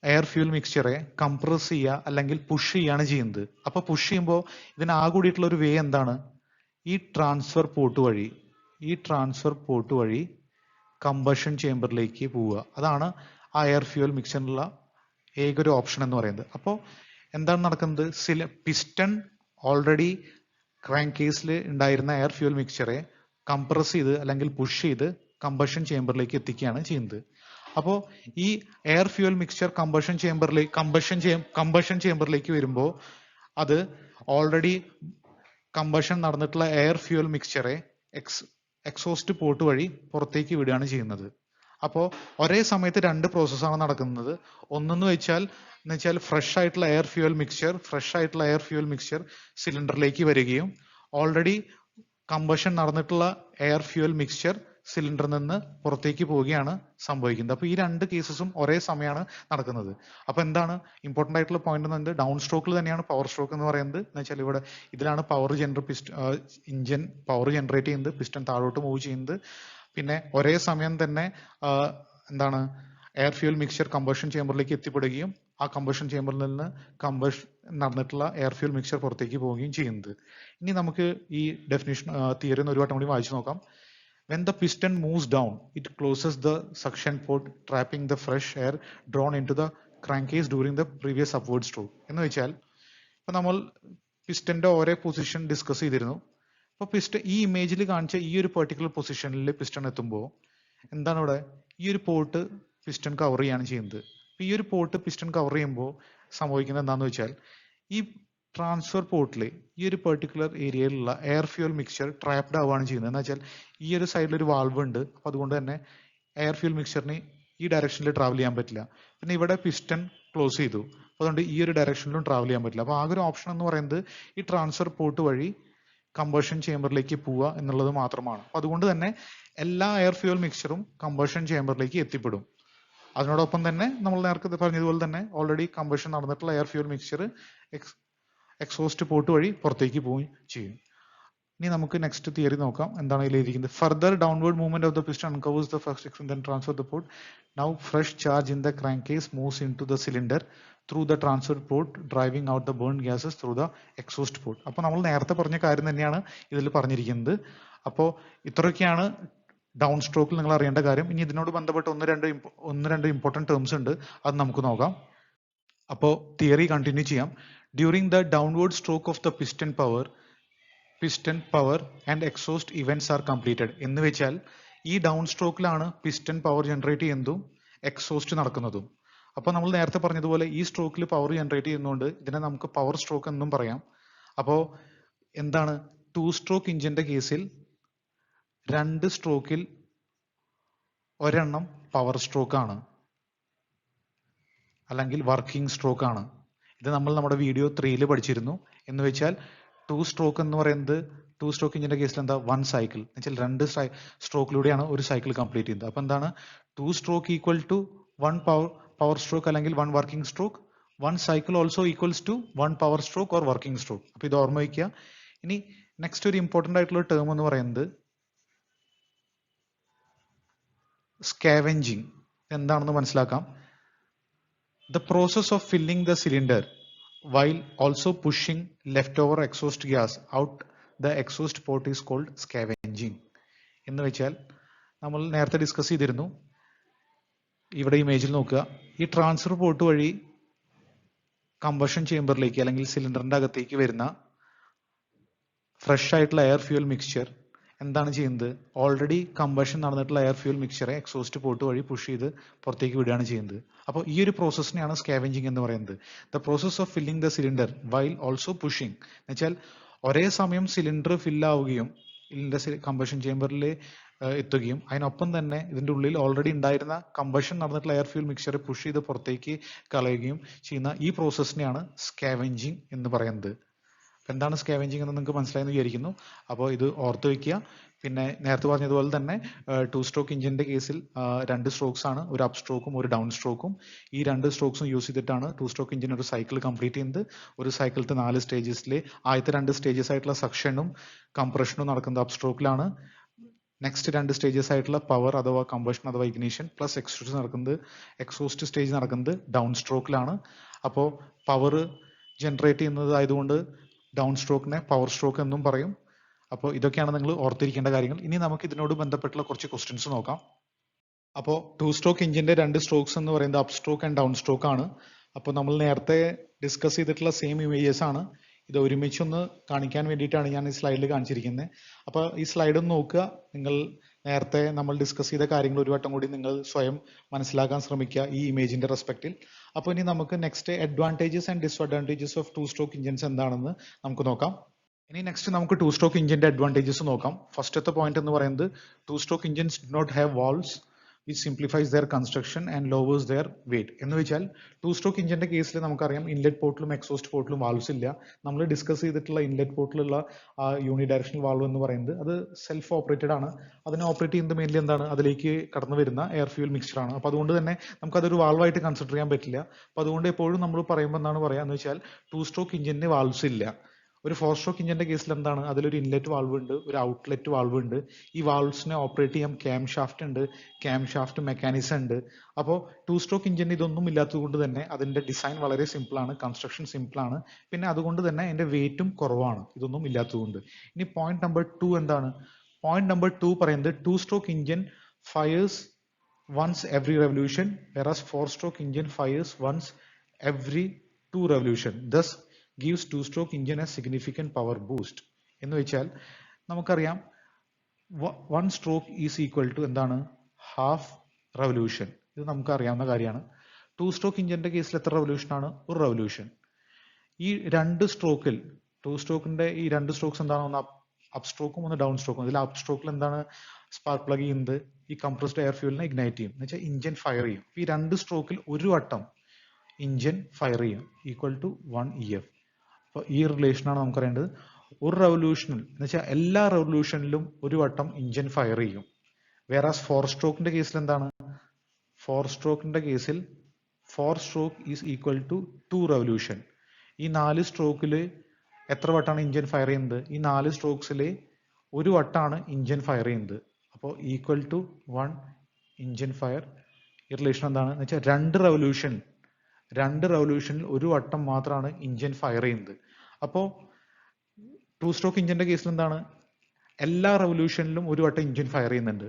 എയർ ഫ്യൂൽ മിക്സ്ചറെ കംപ്രസ് ചെയ്യുക അല്ലെങ്കിൽ പുഷ് ചെയ്യാണ് ചെയ്യുന്നത്. അപ്പോൾ പുഷ് ചെയ്യുമ്പോൾ ഇതിന് ആകെ കൂടിയിട്ടുള്ള ഒരു വേ എന്താണ്? ഈ ട്രാൻസ്ഫർ പോർട്ട് വഴി കമ്പഷൻ ചേമ്പറിലേക്ക് പോവുക. അതാണ് ആ എയർ ഫ്യൂൽ മിക്സ്ചറിനുള്ള ഏകൊരു ഓപ്ഷൻ എന്ന് പറയുന്നത്. അപ്പോൾ എന്താണ് നടക്കുന്നത്? പിസ്റ്റൺ ഓൾറെഡി ക്രാങ്ക് കേസിൽ ഉണ്ടായിരുന്ന എയർ ഫ്യൂൽ മിക്സ്ചറെ കംപ്രസ് ചെയ്ത് അല്ലെങ്കിൽ പുഷ് ചെയ്ത് കമ്പഷൻ ചേമ്പറിലേക്ക് എത്തിക്കുകയാണ് ചെയ്യുന്നത്. അപ്പോൾ ഈ എയർ ഫ്യൂൽ മിക്സ്ചർ കമ്പഷൻ ചേമ്പറിലേക്ക് വരുമ്പോൾ അത് ഓൾറെഡി കമ്പഷൻ നടന്നിട്ടുള്ള എയർ ഫ്യൂൽ മിക്സ്ചറെ എക്സോസ്റ്റ് പോർട്ട് വഴി പുറത്തേക്ക് വിടുകയാണ് ചെയ്യുന്നത്. അപ്പോൾ ഒരേ സമയത്ത് 2 പ്രോസസ്സാണ് നടക്കുന്നത്. ഒന്നെന്ന് വെച്ചാൽ ഫ്രഷ് ആയിട്ടുള്ള എയർ ഫ്യൂൽ മിക്സ്ചർ സിലിണ്ടറിലേക്ക് വരികയും ഓൾറെഡി കമ്പഷൻ നടന്നിട്ടുള്ള എയർ ഫ്യൂൽ മിക്സ്ചർ സിലിണ്ടറിൽ നിന്ന് പുറത്തേക്ക് പോവുകയാണ് സംഭവിക്കുന്നത്. അപ്പോൾ ഈ രണ്ട് കേസസും ഒരേ സമയമാണ് നടക്കുന്നത്. അപ്പോൾ എന്താണ് ഇമ്പോർട്ടൻ്റ് ആയിട്ടുള്ള പോയിന്റ് എന്ന് പറയുന്നത്, ഡൗൺ സ്ട്രോക്കിൽ തന്നെയാണ് പവർ സ്ട്രോക്ക് എന്ന് പറയുന്നത്. എന്ന് വെച്ചാൽ ഇവിടെ ഇതിലാണ് ഇഞ്ചൻ പവർ ജനറേറ്റ് ചെയ്യുന്നത്, പിസ്റ്റൺ താഴോട്ട് മൂവ് ചെയ്യുന്നത്. പിന്നെ ഒരേ സമയം തന്നെ എന്താണ് എയർ ഫ്യൂൽ മിക്സ്ചർ കമ്പഷൻ ചേമ്പറിലേക്ക് എത്തിപ്പെടുകയും ആ കമ്പഷൻ ചേമ്പറിൽ നിന്ന് കമ്പഷൻ നടന്നിട്ടുള്ള എയർ ഫ്യൂൽ മിക്സ്ചർ പുറത്തേക്ക് പോവുകയും ചെയ്യുന്നത്. ഇനി നമുക്ക് ഈ ഡെഫിനിഷൻ തിയറി ഒന്ന് ഒരു വട്ടം കൂടി വായിച്ചു നോക്കാം. When the piston moves down, it closes the suction port, trapping the fresh air drawn into the crankcase during the previous upward stroke. എന്ന് വെച്ചാൽ ഇപ്പൊ നമ്മൾ പിസ്റ്റന്റെ ഓരോ പൊസിഷൻ ഡിസ്കസ് ചെയ്തിരുന്നു. അപ്പൊ പിസ്റ്റൺ ഈ ഇമേജിൽ കാണിച്ച ഈ ഒരു പെർട്ടിക്കുലർ പൊസിഷനിൽ പിസ്റ്റൺ എത്തുമ്പോൾ എന്താണ് ഇവിടെ ഈ ഒരു പോർട്ട് പിസ്റ്റൺ കവർ ചെയ്യാണ് ചെയ്യുന്നത്. ഈ ഒരു പോർട്ട് പിസ്റ്റൺ കവർ ചെയ്യുമ്പോൾ സംഭവിക്കുന്നത് എന്താണെന്ന് വെച്ചാൽ ഈ ട്രാൻസ്ഫർ പോർട്ടിൽ ഈ ഒരു പെർട്ടിക്കുലർ ഏരിയയിലുള്ള എയർ ഫ്യൂൽ മിക്സ്ചർ ട്രാപ്ഡ് ആവുകയാണ് ചെയ്യുന്നത്. എന്ന് വെച്ചാൽ ഈ ഒരു സൈഡിൽ ഒരു വാൾവ് ഉണ്ട്. അപ്പൊ അതുകൊണ്ട് തന്നെ എയർ ഫ്യൂൽ മിക്സ്ചറിന് ഈ ഡയറക്ഷനിൽ ട്രാവൽ ചെയ്യാൻ പറ്റില്ല. പിന്നെ ഇവിടെ പിസ്റ്റൺ ക്ലോസ് ചെയ്തു, അതുകൊണ്ട് ഈ ഒരു ഡയറക്ഷനിലും ട്രാവൽ ചെയ്യാൻ പറ്റില്ല. അപ്പൊ ആകെ ഒരു ഓപ്ഷൻ എന്ന് പറയുന്നത് ഈ ട്രാൻസ്ഫർ പോർട്ട് വഴി കമ്പഷൻ ചേമ്പറിലേക്ക് പോവുക എന്നുള്ളത് മാത്രമാണ്. അപ്പൊ അതുകൊണ്ട് തന്നെ എല്ലാ എയർ ഫ്യൂൽ മിക്സ്ചറും കമ്പഷൻ ചേമ്പറിലേക്ക് എത്തിപ്പെടും. അതിനോടൊപ്പം തന്നെ നമ്മൾ നേരത്തെ പറഞ്ഞതുപോലെ തന്നെ ഓൾറെഡി കമ്പഷൻ നടന്നിട്ടുള്ള air fuel mixture exhaust port വഴി പുറത്തേക്ക് പോവുകയും ചെയ്യും. ഇനി നമുക്ക് നെക്സ്റ്റ് തിയറി നോക്കാം. എന്താണ് എഴുതിയിരിക്കുന്നത്? Further downward movement of the piston uncovers the first section, then transfer the port. Now fresh charge in the crankcase moves into the cylinder through the transfer port, driving out the burned gases through the exhaust port. അപ്പോൾ നമ്മൾ നേരത്തെ പറഞ്ഞ കാര്യം തന്നെയാണ് ഇതിൽ പറഞ്ഞിരിക്കുന്നത്. അപ്പോൾ ഇത്രയൊക്കെയാണ് ഡൗൺ സ്ട്രോക്കിൽ നിങ്ങൾ അറിയേണ്ട കാര്യം. ഇനി ഇതിനോട് ബന്ധപ്പെട്ട് ഒന്ന് രണ്ട് ഇമ്പോർട്ടൻറ്റ് ടേംസ് ഉണ്ട്, അത് നമുക്ക് നോക്കാം. അപ്പോൾ തിയറി കണ്ടിന്യൂ ചെയ്യാം. During the downward stroke of the piston power and exhaust events are completed. എന്ന് വെച്ചാൽ ഈ ഡൗൺ സ്ട്രോക്കിലാണ് പിസ്റ്റൺ പവർ ജനറേറ്റ് ചെയ്യുന്നതും എക്സോസ്റ്റ് നടക്കുന്നതും. അപ്പോൾ നമ്മൾ നേരത്തെ പറഞ്ഞതുപോലെ ഈ സ്ട്രോക്കിൽ പവർ ജനറേറ്റ് ചെയ്യുന്നതുകൊണ്ട് ഇതിനെ നമുക്ക് പവർ സ്ട്രോക്ക് എന്നും പറയാം. അപ്പോൾ എന്താണ് ടു സ്ട്രോക്ക് ഇഞ്ചിന്റെ കേസിൽ രണ്ട് സ്ട്രോക്കിൽ ഒരെണ്ണം പവർ സ്ട്രോക്ക് ആണ്, അല്ലെങ്കിൽ വർക്കിംഗ് സ്ട്രോക്ക് ആണ്. ഇത് നമ്മൾ നമ്മുടെ വീഡിയോ 3 പഠിച്ചിരുന്നു. എന്ന് വെച്ചാൽ ടു സ്ട്രോക്ക് എന്ന് പറയുന്നത് ടു സ്ട്രോക്ക് ഇഞ്ചിന്റെ കേസിൽ എന്താ വൺ സൈക്കിൾ എന്ന് വെച്ചാൽ രണ്ട് സ്ട്രോക്കിലൂടെയാണ് ഒരു സൈക്കിൾ കംപ്ലീറ്റ് ചെയ്യുന്നത്. അപ്പൊ എന്താണ് two stroke equal to one power stroke അല്ലെങ്കിൽ one working stroke. One cycle also equals to one power stroke or working stroke. അപ്പൊ ഇത് ഓർമ്മ വയ്ക്കുക. ഇനി നെക്സ്റ്റ് ഒരു ഇമ്പോർട്ടന്റ് ആയിട്ടുള്ള ടേം എന്ന് പറയുന്നത് സ്കാവെഞ്ചിങ്. എന്താണെന്ന് മനസ്സിലാക്കാം. The process of filling the cylinder while also pushing leftover exhaust gas out the exhaust port is called scavenging. എന്ന് വെച്ചാൽ നമ്മൾ നേരത്തെ ഡിസ്കസ് ചെയ്തിരുന്നു. ഇവിടെ ഇമേജിൽ നോക്കുക. ഈ ട്രാൻസ്ഫർ പോർട്ട് വഴി കമ്പഷൻ ചേമ്പറിലേക്ക് അല്ലെങ്കിൽ സിലിണ്ടറിന്റെ അകത്തേക്ക് വരുന്ന ഫ്രഷ് ആയിട്ടുള്ള എയർ ഫ്യൂൽ മിക്സ്ചർ എന്താണ് ചെയ്യുന്നത്? ഓൾറെഡി കമ്പഷൻ നടന്നിട്ടുള്ള എയർ ഫ്യൂൽ മിക്സ്ചറെ എക്സോസ്റ്റ് പോർട്ട് വഴി പുഷ് ചെയ്ത് പുറത്തേക്ക് വിടുകയാണ് ചെയ്യുന്നത്. അപ്പോൾ ഈ ഒരു പ്രോസസ്സിനെയാണ് സ്കാവെഞ്ചിങ് എന്ന് പറയുന്നത്. The process of filling the cylinder while also pushing എന്ന് വെച്ചാൽ ഒരേ സമയം സിലിണ്ടർ ഫില്ലാവുകയും ഇതിന്റെ കമ്പഷൻ ചേമ്പറിൽ എത്തുകയും അതിനൊപ്പം തന്നെ ഇതിന്റെ ഉള്ളിൽ ഓൾറെഡി ഉണ്ടായിരുന്ന കമ്പഷൻ നടന്നിട്ടുള്ള എയർ ഫ്യൂൽ മിക്സ്ചറെ പുഷ് ചെയ്ത് പുറത്തേക്ക് കളയുകയും ചെയ്യുന്ന ഈ പ്രോസസ്സിനെയാണ് സ്കാവെഞ്ചിങ് എന്ന് പറയുന്നത്. എന്താണ് സ്കാവെഞ്ചിങ് എന്ന് നിങ്ങൾക്ക് മനസ്സിലായെന്ന് വിചാരിക്കുന്നു. അപ്പോൾ ഇത് ഓർത്ത് വയ്ക്കുക. പിന്നെ നേരത്തെ പറഞ്ഞതുപോലെ തന്നെ ടു സ്ട്രോക്ക് ഇഞ്ചിന്റെ കേസിൽ രണ്ട് സ്ട്രോക്സ് ആണ്, ഒരു അപ്പ് സ്ട്രോക്കും ഒരു ഡൗൺ സ്ട്രോക്കും. ഈ രണ്ട് സ്ട്രോക്സും യൂസ് ചെയ്തിട്ടാണ് ടു സ്ട്രോക്ക് ഇഞ്ചിൻ ഒരു സൈക്കിൾ കംപ്ലീറ്റ് ചെയ്യുന്നത്. ഒരു സൈക്കിളത്തെ 4 സ്റ്റേജസിൽ ആദ്യത്തെ 2 സ്റ്റേജസ് ആയിട്ടുള്ള സക്ഷനും കംപ്രഷനും നടക്കുന്നത് അപ്പ് സ്ട്രോക്കിലാണ്. നെക്സ്റ്റ് 2 സ്റ്റേജസ് ആയിട്ടുള്ള പവർ അഥവാ കമ്പഷൻ അഥവാ ഇഗ്നിഷൻ പ്ലസ് എക്സോസ്റ്റ് സ്റ്റേജ് നടക്കുന്നത് ഡൗൺ സ്ട്രോക്കിലാണ്. അപ്പോൾ പവർ ജനറേറ്റ് ചെയ്യുന്നത് ആയതുകൊണ്ട് ഡൗൺ സ്ട്രോക്കിനെ പവർ സ്ട്രോക്ക് എന്നും പറയും. അപ്പോൾ ഇതൊക്കെയാണ് നിങ്ങൾ ഓർത്തിരിക്കേണ്ട കാര്യങ്ങൾ. ഇനി നമുക്ക് ഇതിനോട് ബന്ധപ്പെട്ടുള്ള കുറച്ച് ക്വസ്റ്റ്യൻസ് നോക്കാം. അപ്പോൾ ടു സ്ട്രോക്ക് ഇഞ്ചിന്റെ 2 സ്ട്രോക്സ് എന്ന് പറയുന്നത് up stroke and down stroke ആണ്. അപ്പോൾ നമ്മൾ നേരത്തെ ഡിസ്കസ് ചെയ്തിട്ടുള്ള സെയിം ഇമേജസ് ആണ്. ഇത് ഒരുമിച്ചൊന്ന് കാണിക്കാൻ വേണ്ടിയിട്ടാണ് ഞാൻ ഈ സ്ലൈഡിൽ കാണിച്ചിരിക്കുന്നത്. അപ്പോൾ ഈ സ്ലൈഡ് ഒന്ന് നോക്കുക. നിങ്ങൾ നേരത്തെ നമ്മൾ ഡിസ്കസ് ചെയ്ത കാര്യങ്ങൾ ഒരു വട്ടം കൂടി നിങ്ങൾ സ്വയം മനസ്സിലാക്കാൻ ശ്രമിക്കുക ഈ ഇമേജിന്റെ റെസ്പെക്റ്റിൽ. അപ്പോൾ ഇനി നമുക്ക് next advantages and disadvantages of two stroke engines എന്താണെന്ന് നമുക്ക് നോക്കാം. ഇനി നെക്സ്റ്റ് നമുക്ക് ടു സ്ട്രോക്ക് ഇഞ്ചിന്റെ അഡ്വാൻറ്റേജസ് നോക്കാം. ഫസ്റ്റത്തെ പോയിന്റ് എന്ന് പറയുന്നത് two stroke engines do not have valves it simplifies their construction and lowers their weight. എന്ന് വെച്ചാൽ ടു സ്ട്രോക്ക് എഞ്ചിന്റെ കേസിൽ നമുക്കറിയാം ഇൻലെറ്റ് പോർട്ടിലും എക്സോസ്റ്റ് പോർട്ടിലും വാൾവ്സ് ഇല്ല. നമ്മൾ ഡിസ്കസ് ചെയ്തിട്ടുള്ള ഇൻലെറ്റ് പോർട്ടിലുള്ള ആ യൂണി ഡയറക്ഷണൽ വാൾവ് എന്ന് പറയുന്നത് അത് സെൽഫ് ഓപ്പറേറ്റഡ് ആണ്. അതിനെ ഓപ്പറേറ്റ് ചെയ്യുന്നത് മെയിൻലി എന്താണ്, അതിലേക്ക് കടന്നു വരുന്ന എയർ ഫ്യൂൽ മിക്സ്ചർ ആണ്. അപ്പോൾ അതുകൊണ്ട് തന്നെ നമുക്കതൊരു വാൾവായിട്ട് കൺസിഡർ ചെയ്യാൻ പറ്റില്ല. അപ്പോൾ അതുകൊണ്ട് എപ്പോഴും നമ്മൾ പറയുമ്പോൾ എന്താണ് പറയുക എന്ന് വെച്ചാൽ ടു സ്ട്രോക്ക് എഞ്ചിന് വാൾവ്സ് ഇല്ല. ഒരു ഫോർ സ്ട്രോക്ക് എഞ്ചിന്റെ കേസിൽ എന്താണ്, അതിലൊരു ഇൻലെറ്റ് വാൾവ് ഉണ്ട്, ഒരു ഔട്ട്ലെറ്റ് വാൾവ് ഉണ്ട്. ഈ വാൾവ്സിനെ ഓപ്പറേറ്റ് ചെയ്യാൻ ക്യാം ഷാഫ്റ്റ് ഉണ്ട്, ക്യാം ഷാഫ്റ്റ് മെക്കാനിസം ഉണ്ട്. അപ്പോൾ ടു സ്ട്രോക്ക് എഞ്ചിന് ഇതൊന്നും ഇല്ലാത്തത് കൊണ്ട് തന്നെ അതിന്റെ ഡിസൈൻ വളരെ സിമ്പിൾ ആണ്, കൺസ്ട്രക്ഷൻ സിമ്പിൾ ആണ്. പിന്നെ അതുകൊണ്ട് തന്നെ അതിന്റെ വെയിറ്റും കുറവാണ്, ഇതൊന്നും ഇല്ലാത്തതുകൊണ്ട്. ഇനി പോയിന്റ് നമ്പർ 2 എന്താണ്? പോയിന്റ് നമ്പർ 2 പറയുന്നത് two stroke engine fires once every revolution, whereas four stroke engine fires once every 2 revolution, thus gives two stroke engine a significant power boost. എന്ന് വെച്ചാൽ നമുക്കറിയാം one stroke is equal to എന്താണ്, half revolution. ഇത് നമുക്ക് അറിയാവുന്ന കാര്യമാണ്. To stroke എഞ്ചിന്റെ കേസിൽ എത്ര റെവല്യൂഷൻ ആണ്? ഒരു റെവല്യൂഷൻ. ഈ രണ്ട് സ്ട്രോക്കിൽ ടു സ്ട്രോക്കിന്റെ ഈ രണ്ട് സ്ട്രോക്സ് എന്താണ്, ഒന്ന് അപ്പ് സ്ട്രോക്കും ഒന്ന് ഡൗൺ സ്ട്രോക്കും. ഇതിൽ അപ്പ് സ്ട്രോക്കിൽ എന്താണ് സ്പാർക്ക് പ്ലഗ് ചെയ്യുന്നത്, ഈ കംപ്രസ്ഡ് എയർ ഫ്യൂലിനെ ഇഗ്നൈറ്റ് ചെയ്യും, എന്ന് വെച്ചാൽ ഇഞ്ചിൻ ഫയർ ചെയ്യും. ഈ രണ്ട് സ്ട്രോക്കിൽ ഒരു വട്ടം ഇഞ്ചിൻ ഫയർ ചെയ്യും, ഈക്വൽ ടു 1 EF. അപ്പോൾ ഈ റിലേഷനാണ് നമുക്കറിയേണ്ടത്. ഒരു റെവല്യൂഷനിൽ എന്ന് വെച്ചാൽ എല്ലാ റെവല്യൂഷനിലും ഒരു വട്ടം ഇഞ്ചിൻ ഫയർ ചെയ്യും. വേറാസ് ഫോർ സ്ട്രോക്കിന്റെ കേസിൽ എന്താണ്, ഫോർ സ്ട്രോക്കിന്റെ കേസിൽ four stroke is equal to 2 revolution. ഈ 4 സ്ട്രോക്കിൽ എത്ര വട്ടാണ് ഇഞ്ചിൻ ഫയർ ചെയ്യുന്നത്? ഈ 4 സ്ട്രോക്സിൽ ഒരു വട്ടാണ് ഇഞ്ചിൻ ഫയർ ചെയ്യുന്നത്. അപ്പോൾ ഈക്വൽ ടു 1 ഇഞ്ചിൻ ഫയർ. ഈ റിലേഷൻ എന്താണ് എന്ന് വെച്ചാൽ രണ്ട് റെവല്യൂഷനിൽ ഒരു വട്ടം മാത്രമാണ് ഇഞ്ചിൻ ഫയർ ചെയ്യുന്നത്. അപ്പോൾ ടു സ്ട്രോക്ക് ഇഞ്ചിന്റെ കേസിൽ എന്താണ്, എല്ലാ റെവല്യൂഷനിലും ഒരു വട്ടം ഇഞ്ചിൻ ഫയർ ചെയ്യുന്നുണ്ട്.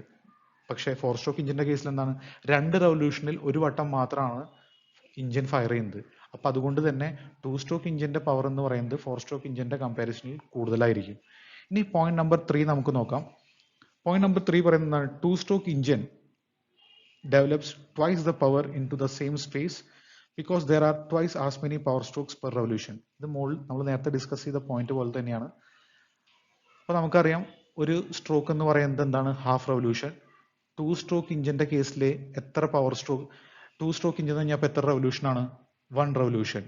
പക്ഷേ ഫോർ സ്ട്രോക്ക് ഇഞ്ചിന്റെ കേസിൽ എന്താണ്, രണ്ട് റെവല്യൂഷനിൽ ഒരു വട്ടം മാത്രമാണ് ഇഞ്ചിൻ ഫയർ ചെയ്യുന്നത്. അപ്പൊ അതുകൊണ്ട് തന്നെ ടു സ്ട്രോക്ക് ഇഞ്ചിന്റെ പവർ എന്ന് പറയുന്നത് ഫോർ സ്ട്രോക്ക് ഇഞ്ചിന്റെ കമ്പാരിസണിൽ കൂടുതലായിരിക്കും. ഇനി പോയിന്റ് നമ്പർ 3 നമുക്ക് നോക്കാം. പോയിന്റ് നമ്പർ 3 പറയുന്നതാണ് two stroke engine develops twice the power into the same space because there are twice as many power strokes per revolution. ഇത് നമ്മൾ നേരത്തെ ഡിസ്കസ് ചെയ്ത പോയിന്റ് പോലെ തന്നെയാണ്. അപ്പൊ നമുക്കറിയാം ഒരു സ്ട്രോക്ക് എന്ന് പറയുന്നത് എന്താണ്, ഹാഫ് റെവല്യൂഷൻ. ടു സ്ട്രോക്ക് ഇഞ്ചിന്റെ കേസിൽ എത്ര power stroke, two stroke engine എന്ന് പറഞ്ഞാൽ എത്ര റെവല്യൂഷൻ ആണ്, 1 റെവല്യൂഷൻ.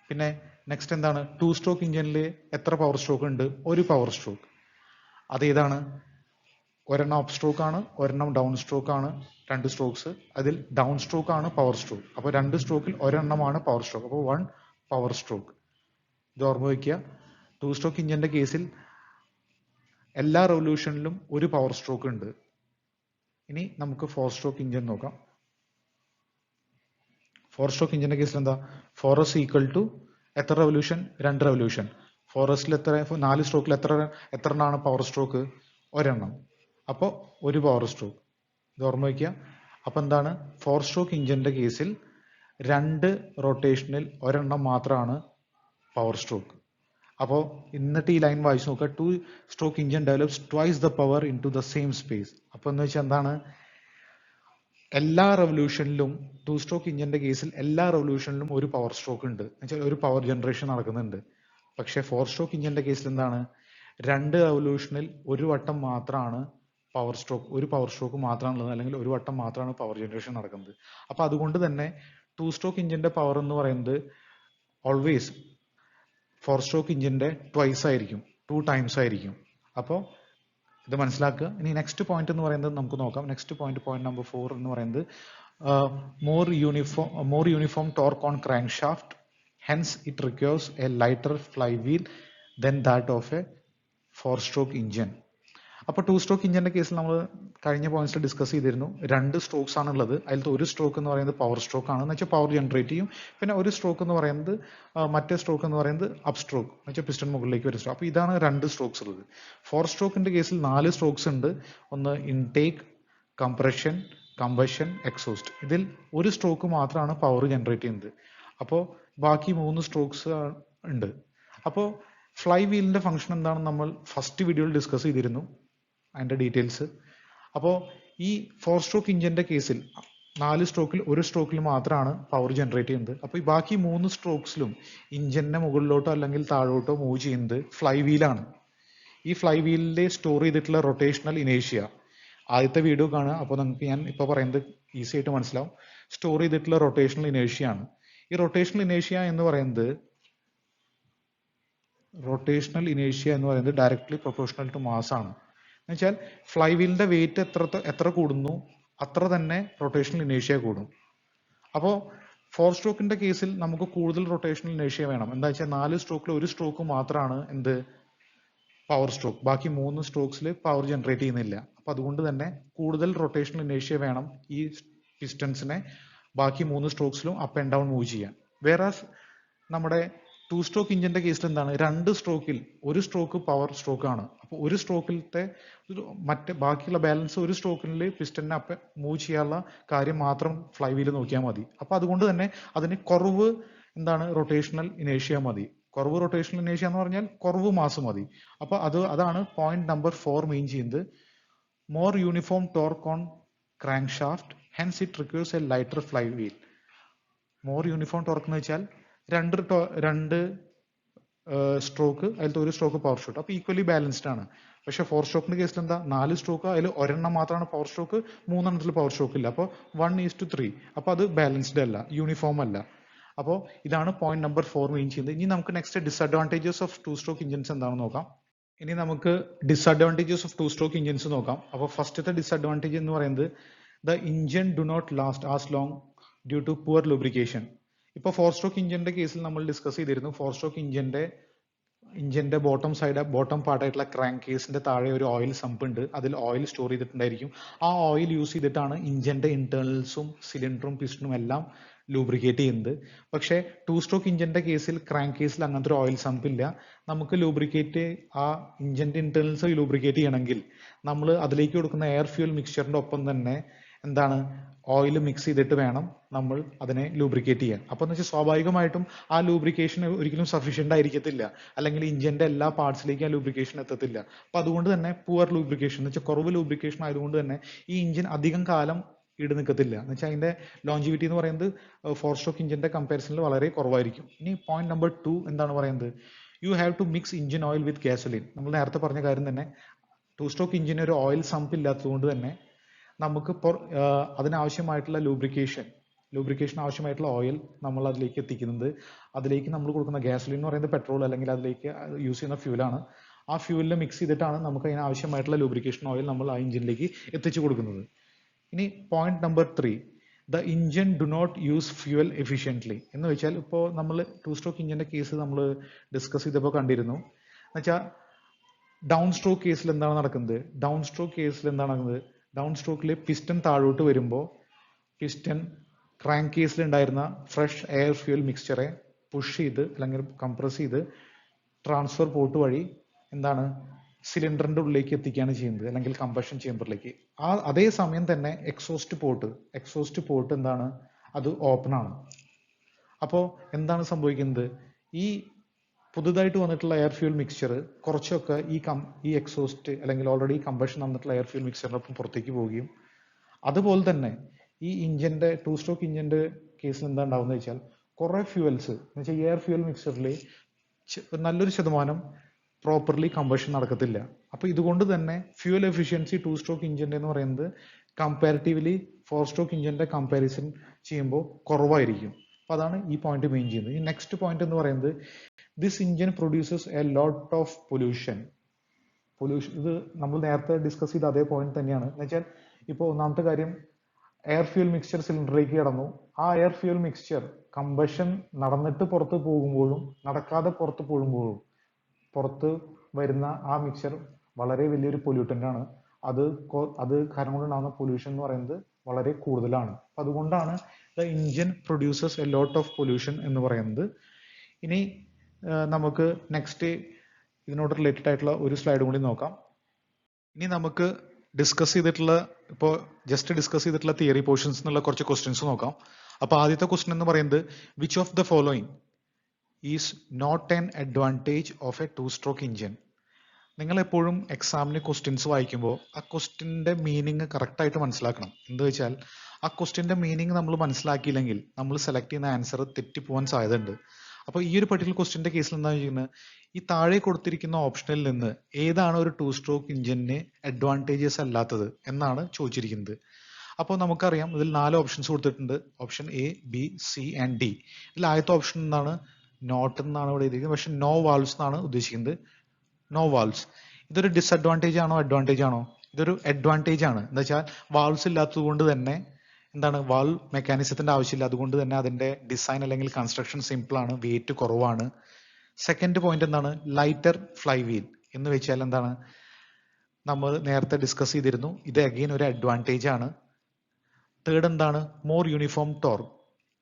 പിന്നെ നെക്സ്റ്റ് എന്താണ്, ടു സ്ട്രോക്ക് ഇഞ്ചിനിൽ എത്ര പവർ സ്ട്രോക്ക് ഉണ്ട്, ഒരു പവർ സ്ട്രോക്ക്. അതേതാണ്, ഒരെണ്ണം അപ്പ് സ്ട്രോക്ക് ആണ്, ഒരെണ്ണം ഡൗൺ സ്ട്രോക്ക് ആണ്, 2 സ്ട്രോക്സ്. അതിൽ ഡൗൺ സ്ട്രോക്ക് ആണ് പവർ സ്ട്രോക്ക്. അപ്പോൾ 2 സ്ട്രോക്കിൽ ഒരെണ്ണമാണ് പവർ സ്ട്രോക്ക്. അപ്പോൾ 1 പവർ സ്ട്രോക്ക്. ഇത് ഓർമ്മ വയ്ക്കുക. ടു സ്ട്രോക്ക് ഇഞ്ചിന്റെ കേസിൽ എല്ലാ റെവല്യൂഷനിലും ഒരു പവർ സ്ട്രോക്ക് ഉണ്ട്. ഇനി നമുക്ക് ഫോർ സ്ട്രോക്ക് ഇഞ്ചിൻ നോക്കാം. ഫോർ സ്ട്രോക്ക് ഇഞ്ചിന്റെ കേസിൽ എന്താ, ഫോർ എസ് ഈക്വൽ ടു എത്ര റെവല്യൂഷൻ, 2 റെവല്യൂഷൻ. ഫോർ എസിൽ എത്ര, 4 സ്ട്രോക്കിൽ എത്ര എണ്ണമാണ് പവർ സ്ട്രോക്ക്, ഒരെണ്ണം. അപ്പോൾ ഒരു പവർ സ്ട്രോക്ക്. ഇത് ഓർമ്മ വയ്ക്കുക. അപ്പൊ എന്താണ്, ഫോർ സ്ട്രോക്ക് ഇഞ്ചിന്റെ കേസിൽ 2 റൊട്ടേഷനിൽ ഒരെണ്ണം മാത്രമാണ് പവർ സ്ട്രോക്ക്. അപ്പോൾ എന്നിട്ട് ഈ ലൈൻ വായിച്ചു നോക്കുക. Two stroke engine develops twice the power into the same space. അപ്പൊ എന്ന് വെച്ചാൽ എന്താണ്, എല്ലാ റെവല്യൂഷനിലും ടു സ്ട്രോക്ക് ഇഞ്ചിന്റെ കേസിൽ എല്ലാ റെവല്യൂഷനിലും ഒരു പവർ സ്ട്രോക്ക് ഉണ്ട്, എന്നുവെച്ചാൽ ഒരു പവർ ജനറേഷൻ നടക്കുന്നുണ്ട്. പക്ഷെ ഫോർ സ്ട്രോക്ക് ഇഞ്ചിന്റെ കേസിൽ എന്താണ്, 2 റെവല്യൂഷനിൽ ഒരു വട്ടം മാത്രമാണ് പവർ സ്ട്രോക്ക്, ഒരു പവർ സ്ട്രോക്ക് മാത്രമാണുള്ളത്, അല്ലെങ്കിൽ ഒരു വട്ടം മാത്രമാണ് പവർ ജനറേഷൻ നടക്കുന്നത്. അപ്പൊ അതുകൊണ്ട് തന്നെ ടു സ്ട്രോക്ക് ഇഞ്ചിന്റെ പവർ എന്ന് പറയുന്നത് ഓൾവേസ് ഫോർ സ്ട്രോക്ക് ഇഞ്ചിന്റെ ട്വൈസ് ആയിരിക്കും, 2 ടൈംസ് ആയിരിക്കും. അപ്പോൾ ഇത് മനസ്സിലാക്കുക. ഇനി നെക്സ്റ്റ് പോയിന്റ് എന്ന് പറയുന്നത് നമുക്ക് നോക്കാം. നെക്സ്റ്റ് പോയിന്റ് നമ്പർ 4 എന്ന് പറയുന്നത് more uniform torque on crankshaft, hence it requires a lighter flywheel than that of a four stroke engine. അപ്പോൾ ടു സ്ട്രോക്ക് ഇഞ്ചിന്റെ കേസിൽ നമ്മൾ കഴിഞ്ഞ പോയിന്റ്സിൽ ഡിസ്കസ് ചെയ്തിരുന്നു. 2 സ്ട്രോക്സ് ആണുള്ളത്. അതിലത്തെ ഒരു സ്ട്രോക്ക് എന്ന് പറയുന്നത് പവർ സ്ട്രോക്ക് ആണ്, എന്ന് വെച്ചാൽ പവർ ജനറേറ്റ് ചെയ്യും. പിന്നെ ഒരു സ്ട്രോക്ക് എന്ന് പറയുന്നത് മറ്റേ സ്ട്രോക്ക് എന്ന് പറയുന്നത് അപ്പ് സ്ട്രോക്ക്, എന്ന് വെച്ചാൽ പിസ്റ്റൺ മുകളിലേക്ക് വരുന്ന സ്ട്രോക്ക്. അപ്പോൾ ഇതാണ് 2 സ്ട്രോക്സ് ഉള്ളത്. ഫോർ സ്ട്രോക്കിന്റെ കേസിൽ 4 സ്ട്രോക്സ് ഉണ്ട്. ഒന്ന് ഇൻടേക്ക്, കംപ്രഷൻ, കമ്പഷൻ, എക്സോസ്റ്റ്. ഇതിൽ ഒരു സ്ട്രോക്ക് മാത്രമാണ് പവർ ജനറേറ്റ് ചെയ്യുന്നത്. അപ്പോൾ ബാക്കി 3 സ്ട്രോക്സ് ഉണ്ട്. അപ്പോൾ ഫ്ലൈ വീലിന്റെ ഫംഗ്ഷൻ എന്താണെന്ന് നമ്മൾ ഫസ്റ്റ് വീഡിയോയിൽ ഡിസ്കസ് ചെയ്തിരുന്നു, അതിന്റെ ഡീറ്റെയിൽസ്. അപ്പോൾ ഈ ഫോർ സ്ട്രോക്ക് ഇഞ്ചിന്റെ കേസിൽ 4 സ്ട്രോക്കിൽ ഒരു സ്ട്രോക്കിൽ മാത്രമാണ് പവർ ജനറേറ്റ് ചെയ്യുന്നത്. അപ്പോൾ ഈ ബാക്കി 3 സ്ട്രോക്സിലും ഇഞ്ചിനെ മുകളിലോട്ടോ അല്ലെങ്കിൽ താഴോട്ടോ മൂവ് ചെയ്യുന്നത് ഫ്ലൈ വീലാണ്. ഈ ഫ്ലൈ വീലിലെ സ്റ്റോർ ചെയ്തിട്ടുള്ള റൊട്ടേഷണൽ ഇനേഷ്യ, ആദ്യത്തെ വീഡിയോ കാണുക. അപ്പോൾ നിങ്ങൾക്ക് ഞാൻ ഇപ്പോൾ പറയുന്നത് ഈസി ആയിട്ട് മനസ്സിലാവും. സ്റ്റോർ ചെയ്തിട്ടുള്ള റൊട്ടേഷണൽ ഇനേഷ്യ ആണ്. ഈ റൊട്ടേഷണൽ ഇനേഷ്യ എന്ന് പറയുന്നത് ഡയറക്ട്ലി പ്രൊപ്പോർഷണൽ ടു മാസ് ആണ്. എന്ന് വെച്ചാൽ ഫ്ലൈ വീലിന്റെ വെയിറ്റ് എത്ര കൂടുന്നു അത്ര തന്നെ റൊട്ടേഷണൽ ഇനേഷ്യ കൂടും. അപ്പോൾ 4 സ്ട്രോക്കിന്റെ കേസിൽ നമുക്ക് കൂടുതൽ റൊട്ടേഷണൽ ഇനേഷ്യ വേണം. എന്താ വെച്ചാൽ 4 സ്ട്രോക്കിൽ ഒരു സ്ട്രോക്ക് മാത്രമാണ് എന്ത് പവർ സ്ട്രോക്ക്, ബാക്കി 3 സ്ട്രോക്സിൽ പവർ ജനറേറ്റ് ചെയ്യുന്നില്ല. അപ്പൊ അതുകൊണ്ട് തന്നെ കൂടുതൽ റൊട്ടേഷണൽ ഇനേഷ്യ വേണം ഈ പിസ്റ്റൺസിനെ ബാക്കി 3 സ്ട്രോക്സിലും അപ്പ് ആൻഡ് ഡൗൺ മൂവ് ചെയ്യാൻ. വേറെ നമ്മുടെ 2 സ്ട്രോക്ക് ഇഞ്ചിന്റെ കേസിൽ എന്താണ്, 2 സ്ട്രോക്കിൽ ഒരു സ്ട്രോക്ക് പവർ സ്ട്രോക്ക് ആണ്. അപ്പോൾ ഒരു സ്ട്രോക്കിലത്തെ ബാക്കിയുള്ള ബാലൻസ് ഒരു സ്ട്രോക്കിൽ പിസ്റ്റണിനെ അപ്പ് മൂവ് ചെയ്യാനുള്ള കാര്യം മാത്രം ഫ്ലൈ വീല് നോക്കിയാൽ മതി. അപ്പൊ അതുകൊണ്ട് തന്നെ അതിന് കുറവ് റൊട്ടേഷണൽ ഇനേഷ്യ മതി. കുറവ് റൊട്ടേഷണൽ ഇനേഷ്യ എന്ന് പറഞ്ഞാൽ കുറവ് മാസ് മതി. അപ്പൊ അതാണ് പോയിന്റ് നമ്പർ 4 മീൻ ചെയ്യുന്നത്. More uniform torque on crankshaft, hence it requires a lighter fly wheel. More uniform torque എന്ന് വെച്ചാൽ രണ്ട് സ്ട്രോക്ക്, അതിലത്തെ ഒരു സ്ട്രോക്ക് പവർ സ്ട്രോക്ക്, അപ്പൊ ഈക്വലി ബാലൻസ്ഡ് ആണ്. പക്ഷെ 4 സ്ട്രോക്കിന്റെ കേസിൽ എന്താ, 4 സ്ട്രോക്ക്, അതിൽ ഒരെണ്ണം മാത്രമാണ് പവർ സ്ട്രോക്ക്, 3 പവർ സ്ട്രോക്ക് ഇല്ല. അപ്പോൾ 1:3. അപ്പൊ അത് ബാലൻസ്ഡ് അല്ല, യൂണിഫോം അല്ല. അപ്പോൾ ഇതാണ് പോയിന്റ് നമ്പർ 4 മീൻ ചെയ്യുന്നത്. ഇനി നമുക്ക് next disadvantages of 2 stroke engines എന്താണെന്ന് നോക്കാം. ഇനി നമുക്ക് ഡിസഡ്വാൻറ്റേജസ് ഓഫ് 2 സ്ട്രോക്ക് ഇഞ്ചിൻസ് നോക്കാം. അപ്പോൾ ഫസ്റ്റത്തെ ഡിസഡ്വാൻറ്റേജ് എന്ന് പറയുന്നത് the engine do not last as long due to poor lubrication. ഇപ്പോൾ 4 സ്ട്രോക്ക് ഇഞ്ചിന്റെ കേസിൽ നമ്മൾ ഡിസ്കസ് ചെയ്തിരുന്നു. 4 സ്ട്രോക്ക് ഇഞ്ചിന്റെ ബോട്ടം പാർട്ടായിട്ടുള്ള ക്രാങ്ക് കേസിന്റെ താഴെ ഒരു ഓയിൽ സമ്പ് ഉണ്ട്. അതിൽ ഓയിൽ സ്റ്റോർ ചെയ്തിട്ടുണ്ടായിരിക്കും. ആ ഓയിൽ യൂസ് ചെയ്തിട്ടാണ് ഇഞ്ചിന്റെ ഇന്റേണൽസും സിലിണ്ടറും പിസ്റ്റണും എല്ലാം ലൂബ്രിക്കേറ്റ് ചെയ്യുന്നത്. പക്ഷേ 2 സ്ട്രോക്ക് ഇഞ്ചിന്റെ കേസിൽ, ക്രാങ്ക് കേസിൽ അങ്ങനത്തെ ഒരു ഓയിൽ സമ്പ് ഇല്ല. നമുക്ക് ആ ഇഞ്ചിന്റെ ഇന്റേണൽസ് ലൂബ്രിക്കേറ്റ് ചെയ്യണമെങ്കിൽ നമ്മൾ അതിലേക്ക് കൊടുക്കുന്ന എയർ ഫ്യൂൽ മിക്സ്ചറിന്റെ ഒപ്പം തന്നെ ഓയിൽ മിക്സ് ചെയ്തിട്ട് വേണം നമ്മൾ അതിനെ ലൂബ്രിക്കേറ്റ് ചെയ്യാൻ. അപ്പൊ എന്ന് വെച്ചാൽ സ്വാഭാവികമായിട്ടും ആ ലൂബ്രിക്കേഷൻ ഒരിക്കലും സഫീഷ്യന്റ് ആയിരിക്കത്തില്ല, അല്ലെങ്കിൽ ഇഞ്ചിന്റെ എല്ലാ പാർട്സിലേക്ക് ആ ലൂബ്രിക്കേഷൻ എത്തത്തില്ല. അപ്പൊ അതുകൊണ്ട് തന്നെ പുവർ ലൂബ്രിക്കേഷൻ എന്ന് വെച്ചാൽ കുറവ് ലൂബ്രിക്കേഷൻ ആയതുകൊണ്ട് തന്നെ ഈ ഇഞ്ചിൻ അധികം കാലം ഈട് നിൽക്കത്തില്ല. എന്ന് വെച്ചാൽ അതിന്റെ ലോഞ്ചിവിറ്റി എന്ന് പറയുന്നത് 4 സ്ട്രോക്ക് ഇഞ്ചിന്റെ കമ്പാരിസണിൽ വളരെ കുറവായിരിക്കും. ഇനി പോയിന്റ് നമ്പർ 2 എന്താണ് പറയുന്നത്, you have to mix engine oil with gasoline. നമ്മൾ നേരത്തെ പറഞ്ഞ കാര്യം തന്നെ, 2 സ്ട്രോക്ക് ഇഞ്ചിന് ഒരു ഓയിൽ സമ്പ് ഇല്ലാത്തതുകൊണ്ട് തന്നെ നമുക്ക് അതിനാവശ്യമായിട്ടുള്ള ലൂബ്രിക്കേഷൻ ആവശ്യമായിട്ടുള്ള ഓയിൽ നമ്മൾ അതിലേക്ക് എത്തിക്കുന്നത്, അതിലേക്ക് നമ്മൾ കൊടുക്കുന്ന ഗ്യാസോലിൻ എന്ന് പറയുന്നത് പെട്രോൾ അല്ലെങ്കിൽ അതിലേക്ക് യൂസ് ചെയ്യുന്ന ഫ്യൂലാണ്. ആ ഫ്യൂലിൽ മിക്സ് ചെയ്തിട്ടാണ് നമുക്ക് അതിന് ആവശ്യമായിട്ടുള്ള ലൂബ്രിക്കേഷൻ ഓയിൽ നമ്മൾ ആ എഞ്ചിനിലേക്ക് എത്തിച്ചു കൊടുക്കുന്നത്. ഇനി point number 3, the engine do not use fuel efficiently. എന്ന് വെച്ചാൽ ഇപ്പോൾ നമ്മൾ 2 സ്ട്രോക്ക് ഇഞ്ചിന്റെ കേസ് നമ്മൾ ഡിസ്കസ് ചെയ്തപ്പോൾ കണ്ടിരുന്നു. എന്നുവെച്ചാൽ ഡൗൺ സ്ട്രോക്ക് കേസിൽ എന്താണ് നടക്കുന്നത്, ഡൗൺ സ്ട്രോക്കിൽ പിസ്റ്റൺ താഴോട്ട് വരുമ്പോൾ പിസ്റ്റൺ ക്രാങ്ക് കേസിൽ ഉണ്ടായിരുന്ന ഫ്രഷ് എയർ ഫ്യൂൽ മിക്സ്ചറെ പുഷ് ചെയ്ത് അല്ലെങ്കിൽ കംപ്രസ് ചെയ്ത് ട്രാൻസ്ഫർ പോർട്ട് വഴി സിലിണ്ടറിന്റെ ഉള്ളിലേക്ക് എത്തിക്കുകയാണ് ചെയ്യുന്നത്, അല്ലെങ്കിൽ കമ്പഷൻ ചേമ്പറിലേക്ക്. അതേ സമയം തന്നെ എക്സോസ്റ്റ് പോർട്ട് അത് ഓപ്പൺ ആണ്. അപ്പോൾ എന്താണ് സംഭവിക്കുന്നത്, ഈ പുതുതായിട്ട് വന്നിട്ടുള്ള എയർ ഫ്യൂൽ മിക്സ്ചർ കുറച്ചൊക്കെ ഈ എക്സോസ്റ്റ് അല്ലെങ്കിൽ ഓൾറെഡി കമ്പഷൻ വന്നിട്ടുള്ള എയർ ഫ്യൂൽ മിക്സ്ചറിനൊപ്പം പുറത്തേക്ക് പോവുകയും, അതുപോലെ തന്നെ ഈ ഇഞ്ചിന്റെ 2 സ്ട്രോക്ക് ഇഞ്ചിന്റെ കേസിൽ എന്താ ഉണ്ടാവുന്നത് വെച്ചാൽ കുറെ ഫ്യൂവൽസ് എന്ന് വെച്ചാൽ എയർ ഫ്യൂൽ മിക്സ്ചറിൽ നല്ലൊരു ശതമാനം പ്രോപ്പർലി കമ്പഷൻ നടക്കത്തില്ല. അപ്പൊ ഇതുകൊണ്ട് തന്നെ ഫ്യൂവൽ എഫിഷ്യൻസി 2 സ്ട്രോക്ക് ഇഞ്ചിന്റെ എന്ന് പറയുന്നത് കമ്പാരിറ്റീവ്ലി 4 സ്ട്രോക്ക് ഇഞ്ചിന്റെ കമ്പാരിസൺ ചെയ്യുമ്പോൾ കുറവായിരിക്കും. അപ്പൊ അതാണ് ഈ പോയിന്റ് മെയിൻ ചെയ്യുന്നത്. ഈ നെക്സ്റ്റ് പോയിന്റ് എന്ന് പറയുന്നത്, this engine produces a lot of pollution. ഇത് നമ്മൾ നേരത്തെ ഡിസ്കസ് ചെയ്ത അതേ പോയിന്റ് തന്നെയാണ്. എന്ന് വെച്ചാൽ ഇപ്പോൾ ഒന്നാമത്തെ കാര്യം, എയർ ഫ്യൂൽ മിക്സ്ചർ സിലിണ്ടറിലേക്ക് കടന്നു. ആ എയർ ഫ്യൂൽ മിക്സ്ചർ കമ്പഷൻ നടന്നിട്ട് പുറത്ത് പോകുമ്പോഴും നടക്കാതെ പുറത്ത് പോകുമ്പോഴും പുറത്ത് വരുന്ന ആ മിക്സ്ചർ വളരെ വലിയൊരു പൊല്യൂട്ടന്റ് ആണ്. അത് കാരണം കൊണ്ടുണ്ടാകുന്ന പൊല്യൂഷൻ എന്ന് പറയുന്നത് വളരെ കൂടുതലാണ്. അപ്പൊ അതുകൊണ്ടാണ് the engine produces a lot of pollution എന്ന് പറയുന്നത്. ഇനി നമുക്ക് നെക്സ്റ്റ് ഇതിനോട് റിലേറ്റഡ് ആയിട്ടുള്ള ഒരു സ്ലൈഡ് കൂടി നോക്കാം. ഇനി നമുക്ക് ഡിസ്കസ് ചെയ്തിട്ടുള്ള തിയറി പോർഷൻസ് എന്നുള്ള കുറച്ച് ക്വസ്റ്റ്യൻസ് നോക്കാം. അപ്പൊ ആദ്യത്തെ ക്വസ്റ്റ്യൻ എന്ന് പറയുന്നത്, which of the following is not an advantage of a 2 stroke engine. നിങ്ങൾ എപ്പോഴും എക്സാമിന് ക്വസ്റ്റ്യൻസ് വായിക്കുമ്പോൾ ആ ക്വസ്റ്റ്യന്റെ മീനിങ് കറക്റ്റ് ആയിട്ട് മനസ്സിലാക്കണം. എന്താ വെച്ചാൽ ആ ക്വസ്റ്റ്യന്റെ മീനിങ് നമ്മൾ മനസ്സിലാക്കിയില്ലെങ്കിൽ നമ്മൾ സെലക്ട് ചെയ്യുന്ന ആൻസർ തെറ്റിപ്പോവാൻ സാധ്യതയുണ്ട്. അപ്പോൾ ഈ ഒരു പർട്ടിക്കുലർ ക്വസ്റ്റിന്റെ കേസിൽ എന്താ ചെയ്യുന്നത്, ഈ താഴെ കൊടുത്തിരിക്കുന്ന ഓപ്ഷനിൽ നിന്ന് ഏതാണ് ഒരു 2 സ്ട്രോക്ക് എഞ്ചിന് അഡ്വാൻറ്റേജസ് അല്ലാത്തത് എന്നാണ് ചോദിച്ചിരിക്കുന്നത്. അപ്പോൾ നമുക്കറിയാം ഇതിൽ 4 ഓപ്ഷൻസ് കൊടുത്തിട്ടുണ്ട്. Option A, B, C and D. ഇതിൽ ആദ്യത്തെ ഓപ്ഷൻ എന്താണ്, നോട്ട് എന്നാണ് ഇവിടെ എഴുതിയിരിക്കുന്നത്, പക്ഷെ നോ വാൾവ്സ് എന്നാണ് ഉദ്ദേശിക്കുന്നത്. നോ വാൾവ്സ് ഇതൊരു ഡിസഡ്വാൻറ്റേജ് ആണോ അഡ്വാൻറ്റേജ് ആണോ? ഇതൊരു അഡ്വാൻറ്റേജ് ആണ്. എന്താ വെച്ചാൽ വാൾവ്സ് ഇല്ലാത്തത് കൊണ്ട് തന്നെ എന്താണ്, വാൾവ് മെക്കാനിസത്തിന്റെ ആവശ്യമില്ല, അതുകൊണ്ട് തന്നെ അതിന്റെ ഡിസൈൻ അല്ലെങ്കിൽ കൺസ്ട്രക്ഷൻ സിമ്പിൾ ആണ്, വെയിറ്റ് കുറവാണ്. സെക്കൻഡ് പോയിന്റ് എന്താണ്, ലൈറ്റർ ഫ്ലൈ വീൽ എന്ന് വെച്ചാൽ എന്താണ്, നമ്മൾ നേരത്തെ ഡിസ്കസ് ചെയ്തിരുന്നു, ഇത് അഗെയിൻ ഒരു അഡ്വാൻറ്റേജ് ആണ്. തേർഡ് എന്താണ്, മോർ യൂണിഫോം ടോർക്ക്,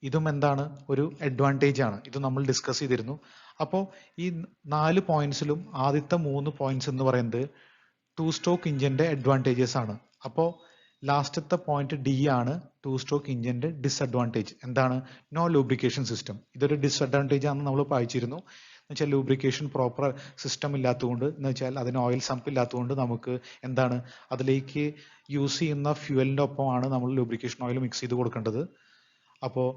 ഇതും എന്താണ്, ഒരു അഡ്വാൻറ്റേജ് ആണ്, ഇത് നമ്മൾ ഡിസ്കസ് ചെയ്തിരുന്നു. അപ്പോൾ ഈ 4 പോയിന്റ്സിലും ആദ്യത്തെ 3 പോയിന്റ്സ് എന്ന് പറയുന്നത് 2 സ്ട്രോക്ക് ഇഞ്ചിന്റെ അഡ്വാൻറ്റേജസ് ആണ്. അപ്പോൾ ലാസ്റ്റത്തെ പോയിന്റ് ഡി ആണ് 2 സ്ട്രോക്ക് ഇഞ്ചിന്റെ ഡിസഡ്വാൻറ്റേജ്. എന്താണ്, നോ ലൂബ്രിക്കേഷൻ സിസ്റ്റം. ഇതൊരു ഡിസഡ്വാൻറ്റേജ് ആണെന്ന് നമ്മൾ വായിച്ചിരുന്നു. എന്ന് വെച്ചാൽ ലൂബ്രിക്കേഷൻ പ്രോപ്പർ സിസ്റ്റം ഇല്ലാത്തതുകൊണ്ട്, എന്ന് വെച്ചാൽ അതിന് ഓയിൽ സമ്പ് ഇല്ലാത്തതുകൊണ്ട് നമുക്ക് എന്താണ്, അതിലേക്ക് യൂസ് ചെയ്യുന്ന ഫ്യൂവലിന്റെ ഒപ്പമാണ് നമ്മൾ ലൂബ്രിക്കേഷൻ ഓയിൽ മിക്സ് ചെയ്ത് കൊടുക്കേണ്ടത്. അപ്പോൾ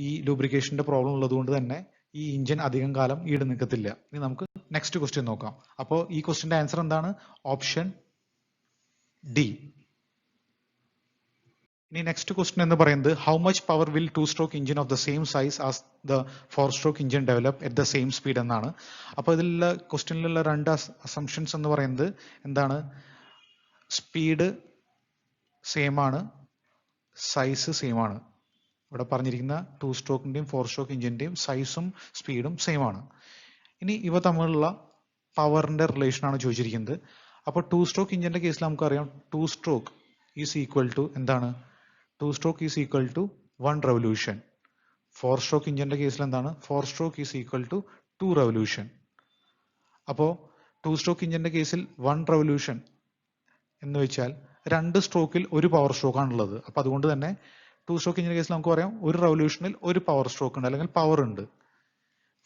ഈ ലൂബ്രിക്കേഷന്റെ പ്രോബ്ലം ഉള്ളതുകൊണ്ട് തന്നെ ഈ ഇഞ്ചിൻ അധികം കാലം ഈട് നിൽക്കത്തില്ല. ഇനി നമുക്ക് നെക്സ്റ്റ് ക്വസ്റ്റ്യൻ നോക്കാം. അപ്പോൾ ഈ ക്വസ്റ്റ്യന്റെ ആൻസർ എന്താണ്, ഓപ്ഷൻ ഡി. ഇനി നെക്സ്റ്റ് ക്വസ്റ്റ്യൻ എന്ന് പറയുന്നത്, how much power will 2 stroke engine of the same size as the 4 stroke engine develop at the same speed എന്നാണ്. അപ്പോൾ ഇതിലുള്ള ക്വസ്റ്റ്യനിലുള്ള 2 അസംഷൻസ് എന്ന് പറയുന്നത് എന്താണ്, സ്പീഡ് സെയിം ആണ്, സൈസ് സെയിം ആണ്. ഇവിടെ പറഞ്ഞിരിക്കുന്ന 2 സ്ട്രോക്കിന്റെയും 4 സ്ട്രോക്ക് ഇഞ്ചിന്റെയും സൈസും സ്പീഡും സെയിം ആണ്. ഇനി ഇവ തമ്മിലുള്ള പവറിന്റെ റിലേഷൻ ആണ് ചോദിച്ചിരിക്കുന്നത്. അപ്പോൾ 2 സ്ട്രോക്ക് ഇഞ്ചിന്റെ കേസിൽ നമുക്കറിയാം 2 സ്ട്രോക്ക് ഈസ് ഈക്വൽ ടു എന്താണ്, 2 stroke is equal to 1 revolution. 4 stroke ഇഞ്ചിന്റെ കേസിൽ എന്താണ്, 4 stroke is equal to 2 revolution. അപ്പോൾ 2 സ്ട്രോക്ക് ഇഞ്ചിന്റെ കേസിൽ 1 റെവല്യൂഷൻ എന്ന് വെച്ചാൽ 2 സ്ട്രോക്കിൽ ഒരു പവർ സ്ട്രോക്ക് ആണുള്ളത്. അപ്പൊ അതുകൊണ്ട് തന്നെ 2 സ്ട്രോക്ക് ഇഞ്ചിന്റെ കേസിൽ നമുക്ക് പറയാം ഒരു റെവല്യൂഷനിൽ ഒരു പവർ സ്ട്രോക്ക് ഉണ്ട്, അല്ലെങ്കിൽ പവർ ഉണ്ട്.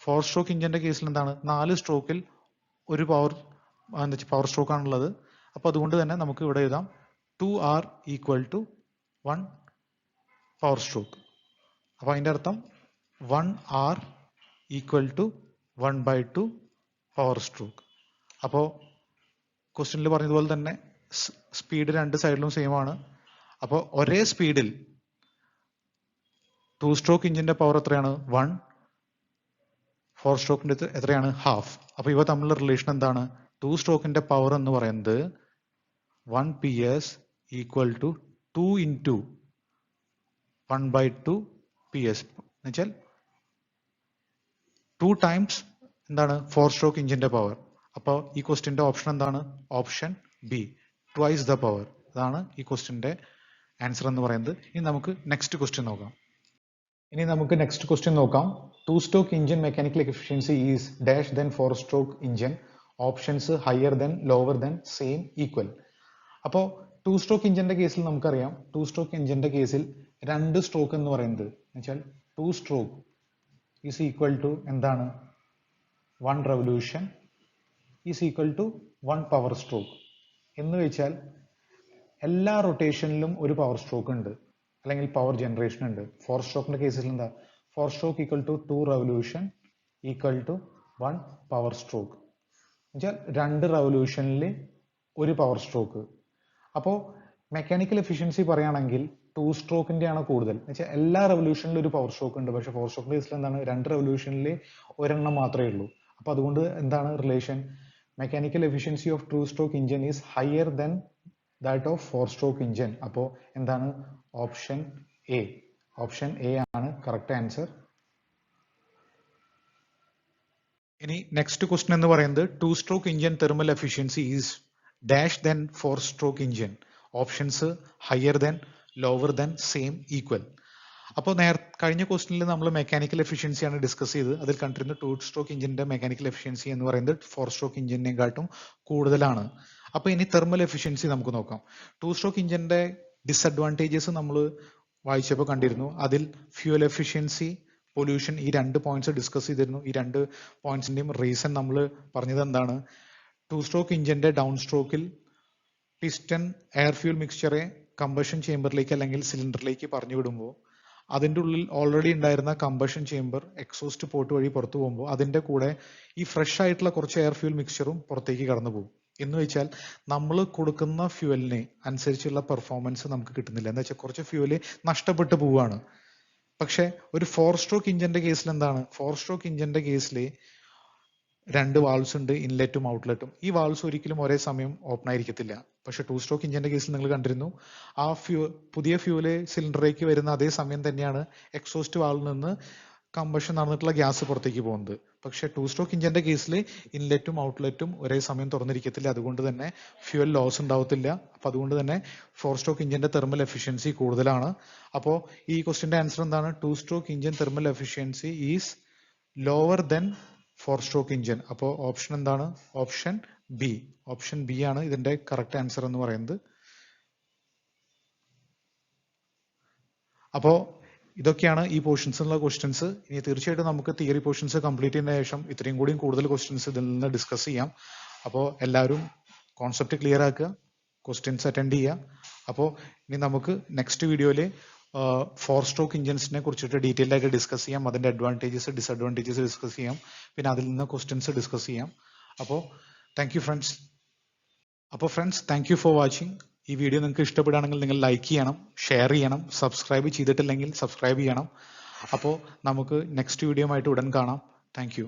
4 സ്ട്രോക്ക് ഇഞ്ചിന്റെ കേസിൽ എന്താണ്, 4 സ്ട്രോക്കിൽ ഒരു പവർ സ്ട്രോക്ക് ആണുള്ളത്. അപ്പൊ അതുകൊണ്ട് തന്നെ നമുക്ക് ഇവിടെ എഴുതാം 2R equal to 1 power stroke. അപ്പൊ അതിന്റെ അർത്ഥം 1R equal to 1/2 power stroke. അപ്പോൾ ക്വസ്റ്റ്യനിൽ പറഞ്ഞതുപോലെ തന്നെ സ്പീഡ് 2 സൈഡിലും സെയിം ആണ്. അപ്പോൾ ഒരേ സ്പീഡിൽ 2 സ്ട്രോക്ക് ഇഞ്ചിന്റെ പവർ എത്രയാണ്, 1, 4 സ്ട്രോക്കിന്റെ എത്രയാണ്, ഹാഫ്. അപ്പൊ ഇവ തമ്മിലുള്ള റിലേഷൻ എന്താണ്, 2 സ്ട്രോക്കിന്റെ പവർ എന്ന് പറയുന്നത് 1 PS equal to 2 into 1/2 PS എന്ന് വെച്ചാൽ 2 ടൈംസ് എന്താണ്, 4 സ്ട്രോക്ക് ഇഞ്ചിന്റെ പവർ. അപ്പോൾ ഈ ക്വസ്റ്റ്യന്റെ ഓപ്ഷൻ എന്താണ്, option B, twice the power. അതാണ് ഈ ക്വസ്റ്റ്യന്റെ ആൻസർ എന്ന് പറയുന്നത്. ഇനി നമുക്ക് നെക്സ്റ്റ് ക്വസ്റ്റ്യൻ നോക്കാം. നെക്സ്റ്റ് ക്വസ്റ്റ്യൻ നോക്കാം. 2 stroke engine mechanical efficiency is dash then 4 stroke engine. Options higher then, lower then, same, equal. അപ്പോൾ 2 സ്ട്രോക്ക് ഇഞ്ചിന്റെ കേസിൽ നമുക്കറിയാം 2 സ്ട്രോക്ക് ഇഞ്ചിന്റെ കേസിൽ 2 സ്ട്രോക്ക് എന്ന് പറയുന്നത് വെച്ചാൽ 2 സ്ട്രോക്ക് ഈസ് ഈക്വൽ ടു എന്താണ്, 1 revolution is equal to 1 power stroke. എന്ന് വെച്ചാൽ എല്ലാ റൊട്ടേഷനിലും ഒരു പവർ സ്ട്രോക്ക് ഉണ്ട്, അല്ലെങ്കിൽ പവർ ജനറേഷൻ ഉണ്ട്. 4 സ്ട്രോക്കിന്റെ കേസിൽ എന്താ, 4 stroke equal to 2 revolution equal to 1 power stroke. എന്നുവെച്ചാൽ 2 റെവല്യൂഷനിൽ ഒരു പവർ സ്ട്രോക്ക്. അപ്പോൾ മെക്കാനിക്കൽ എഫിഷ്യൻസി പറയുകയാണെങ്കിൽ 2 സ്ട്രോക്കിന്റെ ആണ് കൂടുതൽ. എന്നുവെച്ചാൽ എല്ലാ റെവല്യൂഷനിലും ഒരു പവർ സ്ട്രോക്ക് ഉണ്ട്, പക്ഷെ 4 സ്ട്രോക്കിന്റെ കേസിൽ എന്താണ്, 2 റെവല്യൂഷനിൽ ഒരെണ്ണം മാത്രമേ ഉള്ളൂ. അപ്പൊ അതുകൊണ്ട് എന്താണ് relation, mechanical efficiency of 2 stroke engine is higher then that of 4 stroke engine. അപ്പോൾ എന്താണ്, ഓപ്ഷൻ എ. ഓപ്ഷൻ എ ആണ് കറക്റ്റ് ആൻസർ. ഇനി നെക്സ്റ്റ് ക്വസ്റ്റ്യൻ എന്ന് പറയുന്നത് 2 stroke engine thermal efficiency is dash then 4 stroke engine. Options higher then, lower then, same, equal. അപ്പോൾ കഴിഞ്ഞ ക്വസ്റ്റ്യനിൽ നമ്മൾ മെക്കാനിക്കൽ എഫിഷ്യൻസിയാണ് ഡിസ്കസ് ചെയ്തത്. അതിൽ കണ്ടിരുന്ന 2 സ്ട്രോക്ക് ഇഞ്ചിന്റെ മെക്കാനിക്കൽ എഫിഷ്യൻസി എന്ന് പറയുന്നത് 4 സ്ട്രോക്ക് ഇഞ്ചിനെക്കാട്ടും കൂടുതലാണ്. അപ്പൊ ഇനി തെർമൽ എഫിഷ്യൻസി നമുക്ക് നോക്കാം. 2 സ്ട്രോക്ക് ഇഞ്ചിന്റെ ഡിസഡ്വാൻറ്റേജസ് നമ്മൾ വായിച്ചപ്പോൾ കണ്ടിരുന്നു. അതിൽ ഫ്യൂവൽ എഫിഷ്യൻസി, പൊല്യൂഷൻ, ഈ 2 പോയിന്റ്സ് ഡിസ്കസ് ചെയ്തിരുന്നു. ഈ 2 പോയിന്റ്സിന്റെയും റീസൺ നമ്മൾ പറഞ്ഞത് എന്താണ്, 2 സ്ട്രോക്ക് ഇഞ്ചിന്റെ ഡൗൺ സ്ട്രോക്കിൽ പിസ്റ്റൺ എയർ ഫ്യൂൽ മിക്സ്ചറെ കമ്പഷൻ ചേമ്പറിലേക്ക് അല്ലെങ്കിൽ സിലിണ്ടറിലേക്ക് പറഞ്ഞു വിടുമ്പോൾ അതിൻ്റെ ഉള്ളിൽ ഓൾറെഡി ഉണ്ടായിരുന്ന കമ്പഷൻ ചേമ്പർ എക്സോസ്റ്റ് പോർട്ട് വഴി പുറത്തു പോകുമ്പോൾ അതിൻ്റെ കൂടെ ഈ ഫ്രഷ് ആയിട്ടുള്ള കുറച്ച് എയർ ഫ്യൂൽ മിക്സ്ചറും പുറത്തേക്ക് കടന്നു പോകും. എന്ന് വെച്ചാൽ നമ്മൾ കൊടുക്കുന്ന ഫ്യൂവലിനെ അനുസരിച്ചുള്ള പെർഫോമൻസ് നമുക്ക് കിട്ടുന്നില്ല. എന്ന് വെച്ചാൽ കുറച്ച് ഫ്യൂവല് നഷ്ടപ്പെട്ടു പോവുകയാണ്. പക്ഷെ ഒരു 4 സ്ട്രോക്ക് ഇഞ്ചിന്റെ കേസിൽ എന്താണ്? 4 സ്ട്രോക്ക് ഇഞ്ചിന്റെ കേസിൽ 2 വാൾവ്സ് ഉണ്ട്, ഇൻലെറ്റും ഔട്ട്ലെറ്റും. ഈ വാൾവ്സ് ഒരിക്കലും ഒരേ സമയം ഓപ്പൺ ആയിരിക്കത്തില്ല. പക്ഷെ 2 സ്ട്രോക്ക് ഇഞ്ചിന്റെ കേസിൽ നിങ്ങൾ കണ്ടിരുന്നു, ആ പുതിയ ഫ്യൂവല് സിലിണ്ടറിലേക്ക് വരുന്ന അതേ സമയം തന്നെയാണ് എക്സോസ്റ്റ് വാൾവിൽ നിന്ന് കമ്പഷൻ നടന്നിട്ടുള്ള ഗ്യാസ് പുറത്തേക്ക് പോകുന്നത്. പക്ഷെ 2 സ്ട്രോക്ക് ഇഞ്ചിന്റെ കേസിൽ ഇൻലെറ്റും ഔട്ട്ലെറ്റും ഒരേ സമയം തുറന്നിരിക്കത്തില്ല. അതുകൊണ്ട് തന്നെ ഫ്യൂവൽ ലോസ് ഉണ്ടാവത്തില്ല. അപ്പൊ അതുകൊണ്ട് തന്നെ 4 സ്ട്രോക്ക് ഇഞ്ചിന്റെ തെർമൽ എഫിഷ്യൻസി കൂടുതലാണ്. അപ്പോൾ ഈ ക്വസ്റ്റിന്റെ ആൻസർ എന്താണ്? 2 stroke engine thermal efficiency is lower then 4 stroke engine. അപ്പോൾ ഓപ്ഷൻ എന്താണ്? Option B. ഓപ്ഷൻ ബി ആണ് ഇതിന്റെ കറക്റ്റ് ആൻസർ എന്ന് പറയുന്നത്. അപ്പോൾ ഇതൊക്കെയാണ് ഈ പോർഷൻസിലുള്ള ക്വസ്റ്റ്യൻസ്. ഇനി തീർച്ചയായിട്ടും നമുക്ക് തിയറി പോർഷൻസ് കംപ്ലീറ്റ് ചെയ്തതിനു ശേഷം ഇത്രയും കൂടിയും കൂടുതൽ ക്വസ്റ്റ്യൻസ് ഇതിൽ നിന്ന് ഡിസ്കസ് ചെയ്യാം. അപ്പോൾ എല്ലാവരും കോൺസെപ്റ്റ് ക്ലിയർ ആക്കുക, ക്വസ്റ്റ്യൻസ് അറ്റൻഡ് ചെയ്യുക. അപ്പോൾ ഇനി നമുക്ക് നെക്സ്റ്റ് വീഡിയോയിൽ 4 സ്ട്രോക്ക് ഇഞ്ചിൻസിനെ കുറിച്ചിട്ട് ഡീറ്റെയിൽ ആയിട്ട് ഡിസ്കസ് ചെയ്യാം. അതിന്റെ അഡ്വാൻറ്റേജസ് ഡിസഡ്വാൻറ്റേജസ് ഡിസ്കസ് ചെയ്യാം. പിന്നെ അതിൽ നിന്ന് ക്വസ്റ്റ്യൻസ് ഡിസ്കസ് ചെയ്യാം. അപ്പോൾ താങ്ക് യു ഫ്രണ്ട്സ്. അപ്പോൾ friends, thank you for watching. ഈ വീഡിയോ നിങ്ങൾക്ക് ഇഷ്ടപ്പെടുകയാണെങ്കിൽ നിങ്ങൾ ലൈക്ക് ചെയ്യണം, ഷെയർ ചെയ്യണം, സബ്സ്ക്രൈബ് ചെയ്തിട്ടില്ലെങ്കിൽ സബ്സ്ക്രൈബ് ചെയ്യണം. അപ്പോൾ നമുക്ക് നെക്സ്റ്റ് വീഡിയോ ആയിട്ട് ഉടൻ കാണാം. Thank you.